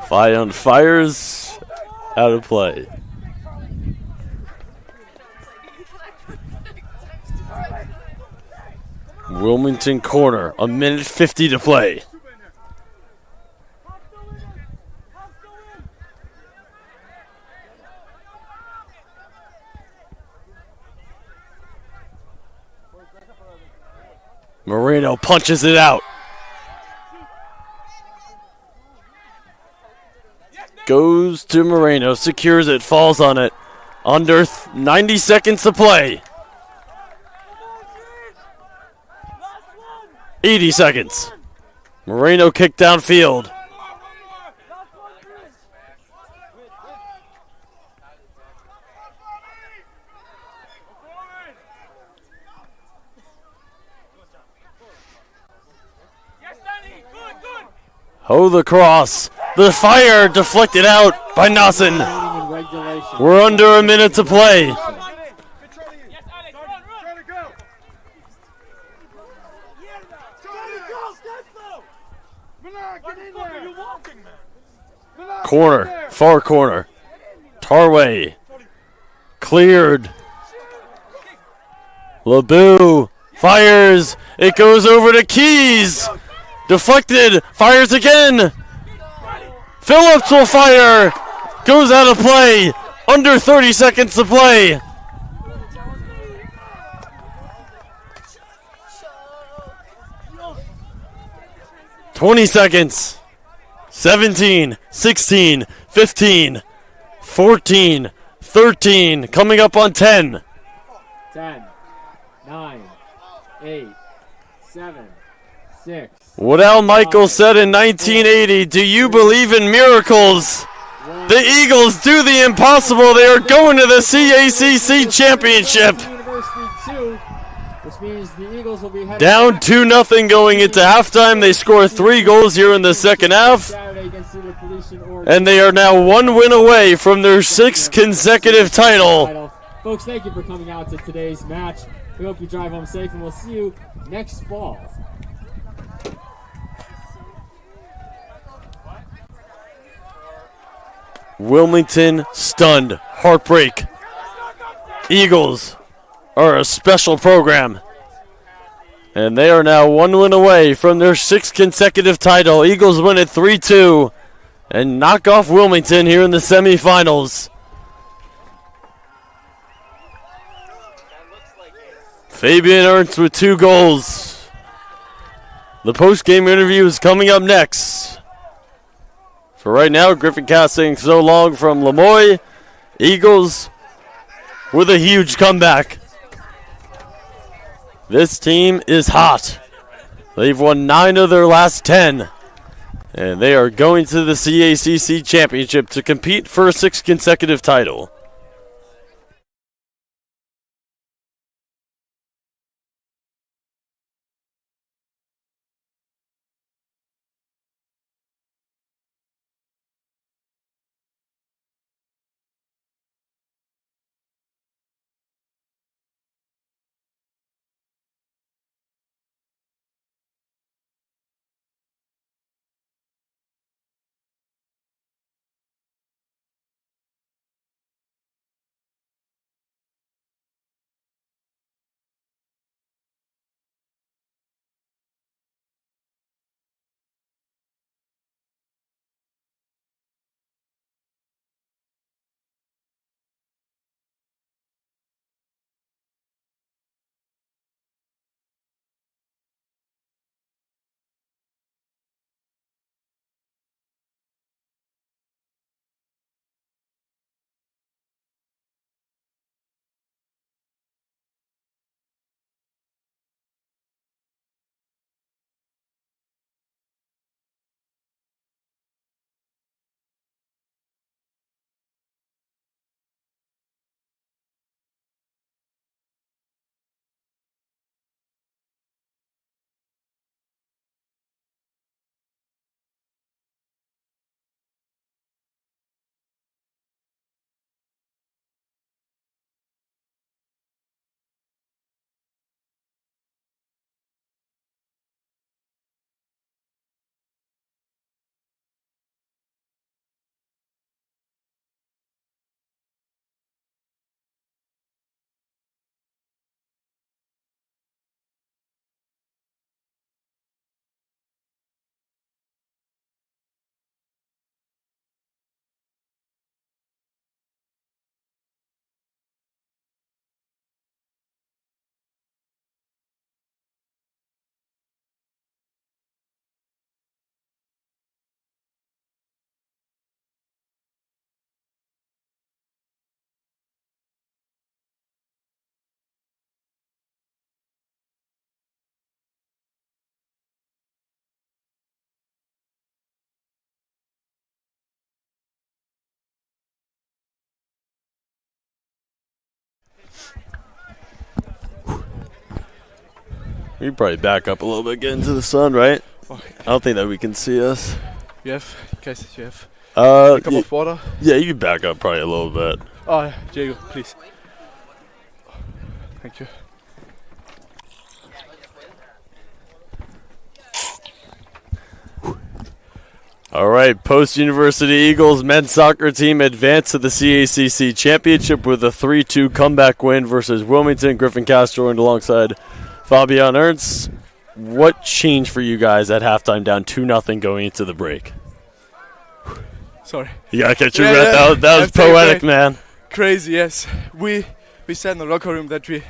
Fion fires out of play. Wilmington corner, 1:50 to play. Moreno punches it out. Goes to Moreno, secures it, falls on it. Under 90 seconds to play. 80 seconds. Moreno kicked downfield. Ho the cross. The fire deflected out by Nassen. We're under a minute to play. Corner, far corner. Tarway. Cleared. LeBeau fires. It goes over to Keys. Deflected. Fires again. Phillips will fire. Goes out of play. Under 30 seconds to play. "20 seconds. 17, 16, 15, 14, 13. Coming up on 10. 10, 9, 8, 7, 6. What Al Michaels said in 1980, do you believe in miracles? The Eagles do the impossible. They are going to the CACC championship. Down 2-0 going into halftime. They score 3 goals here in the second half. And they are now 1 win away from their 6th consecutive title. Folks, thank you for coming out to today's match. We hope you drive home safe, and we'll see you next fall. Wilmington stunned. Heartbreak. Eagles are a special program. And they are now 1 win away from their 6th consecutive title. Eagles win it 3-2 and knock off Wilmington here in the semifinals. Fabian Ernst with 2 goals. The post-game interview is coming up next. For right now, Griffin Cass saying so long from Lemoy. Eagles with a huge comeback. This team is hot. They've won 9 of their last 10. And they are going to the CACC Championship to compete for a 6th consecutive title. We can probably back up a little bit, get into the sun, right? Okay. I don't think that we can see us. You have, guys, you have a cup of water? Yeah, you can back up probably a little bit. Oh, Diego, please. Thank you. All right, Post-University Eagles men's soccer team advanced to the CACC Championship with a 3-2 comeback win versus Wilmington. Griffin Cass joined alongside Fabian Ernst. What changed for you guys at halftime down 2-0 going into the break? Sorry. You gotta catch your breath. That was poetic, man. Crazy, yes. We said in the locker room that we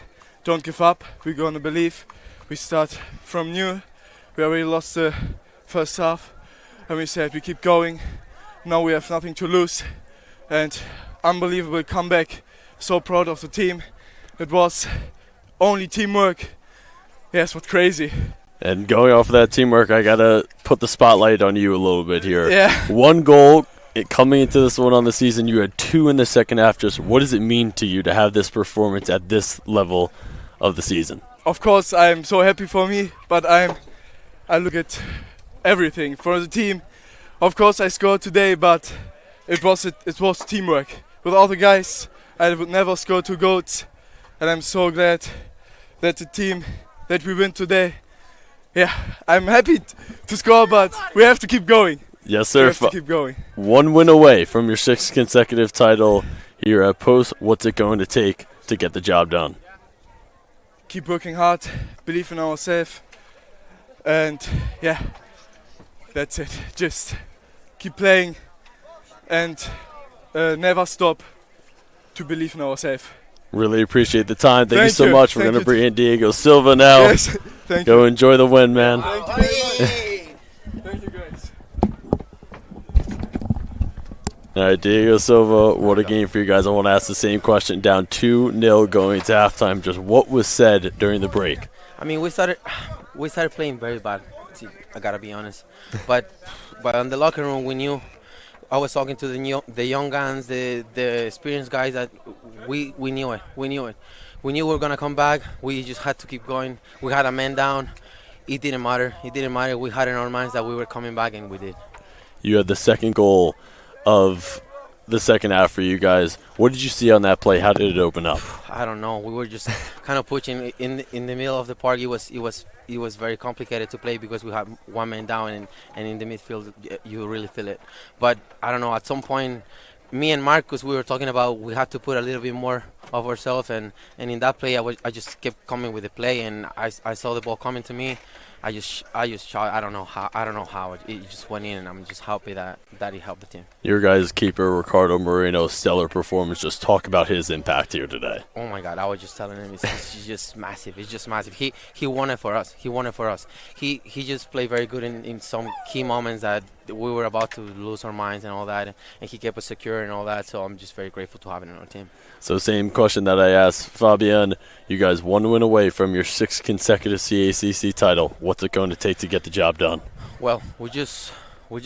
don't give up. We're gonna believe. We start from new. We already lost the first half. And we said we keep going. Now we have nothing to lose. And unbelievable comeback. So proud of the team. It was only teamwork. Yes, what crazy. And going off of that teamwork, I gotta put the spotlight on you a little bit here. Yeah. 1 goal coming into this one on the season. You had 2 in the second half. Just what does it mean to you to have this performance at this level of the season? Of course, I'm so happy for me, but I look at everything for the team. Of course, I scored today, but it was teamwork. With all the guys, I would never score 2 goals, and I'm so glad that the team that we win today. Yeah, I'm happy to score, but we have to keep going. Yes, sir. We have to keep going. 1 win away from your 6th consecutive title here at Post. What's it going to take to get the job done? Keep working hard, believe in ourselves, and yeah, that's it. Just keep playing and never stop to believe in ourselves. Really appreciate the time. Thank you so you. much. We're Thank going to you. bring in Diego Silva now. Yes, thank Go you. enjoy the win, man. Thank you very much. Thank you, guys. All right, Diego Silva, what a game for you guys. I want to ask the same question. Down 2-0 going to halftime. Just what was said during the break? I mean, we started playing very bad. I gotta be honest, but in the locker room, we knew. I was talking to the young guys, the experienced guys that we knew it. We knew we were gonna come back. We just had to keep going. We had a man down. It didn't matter. We had in our minds that we were coming back, and we did. You had the second goal of the second half for you guys. What did you see on that play? How did it open up? I don't know. We were just kind of pushing in the middle of the park. It was very complicated to play because we had one man down, and in the midfield you really feel it. But I don't know. At some point, me and Marcus, we were talking about we had to put a little bit more of ourselves, and in that play, I just kept coming with the play, and I saw the ball coming to me. I just shot. I don't know how it just went in, and I'm just happy that it helped the team. Your guys' keeper, Ricardo Moreno, stellar performance. Just talk about his impact here today. Oh my God! I was just telling him, it's just massive. It's just massive. He won it for us. He just played very good in some key moments that we were about to lose our minds and all that, and he kept us secure and all that. So I'm just very grateful to have him in our team. So same question that I asked Fabian. You guys 1 win away from your 6th consecutive CACC title. What's it going to take to get the job done? Well, we're just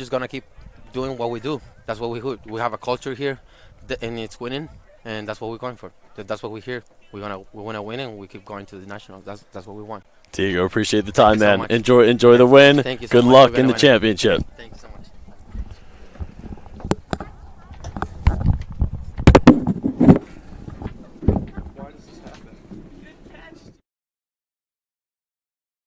gonna keep doing what we do. That's what we do. We have a culture here, and it's winning, and that's what we're going for. That's what we're here. We wanna win, and we keep going to the nationals. That's what we want. Diego, appreciate the time, Thank you so man. much. Enjoy the win. Thank you so Good much. luck You're in the gonna win it. championship. Thanks.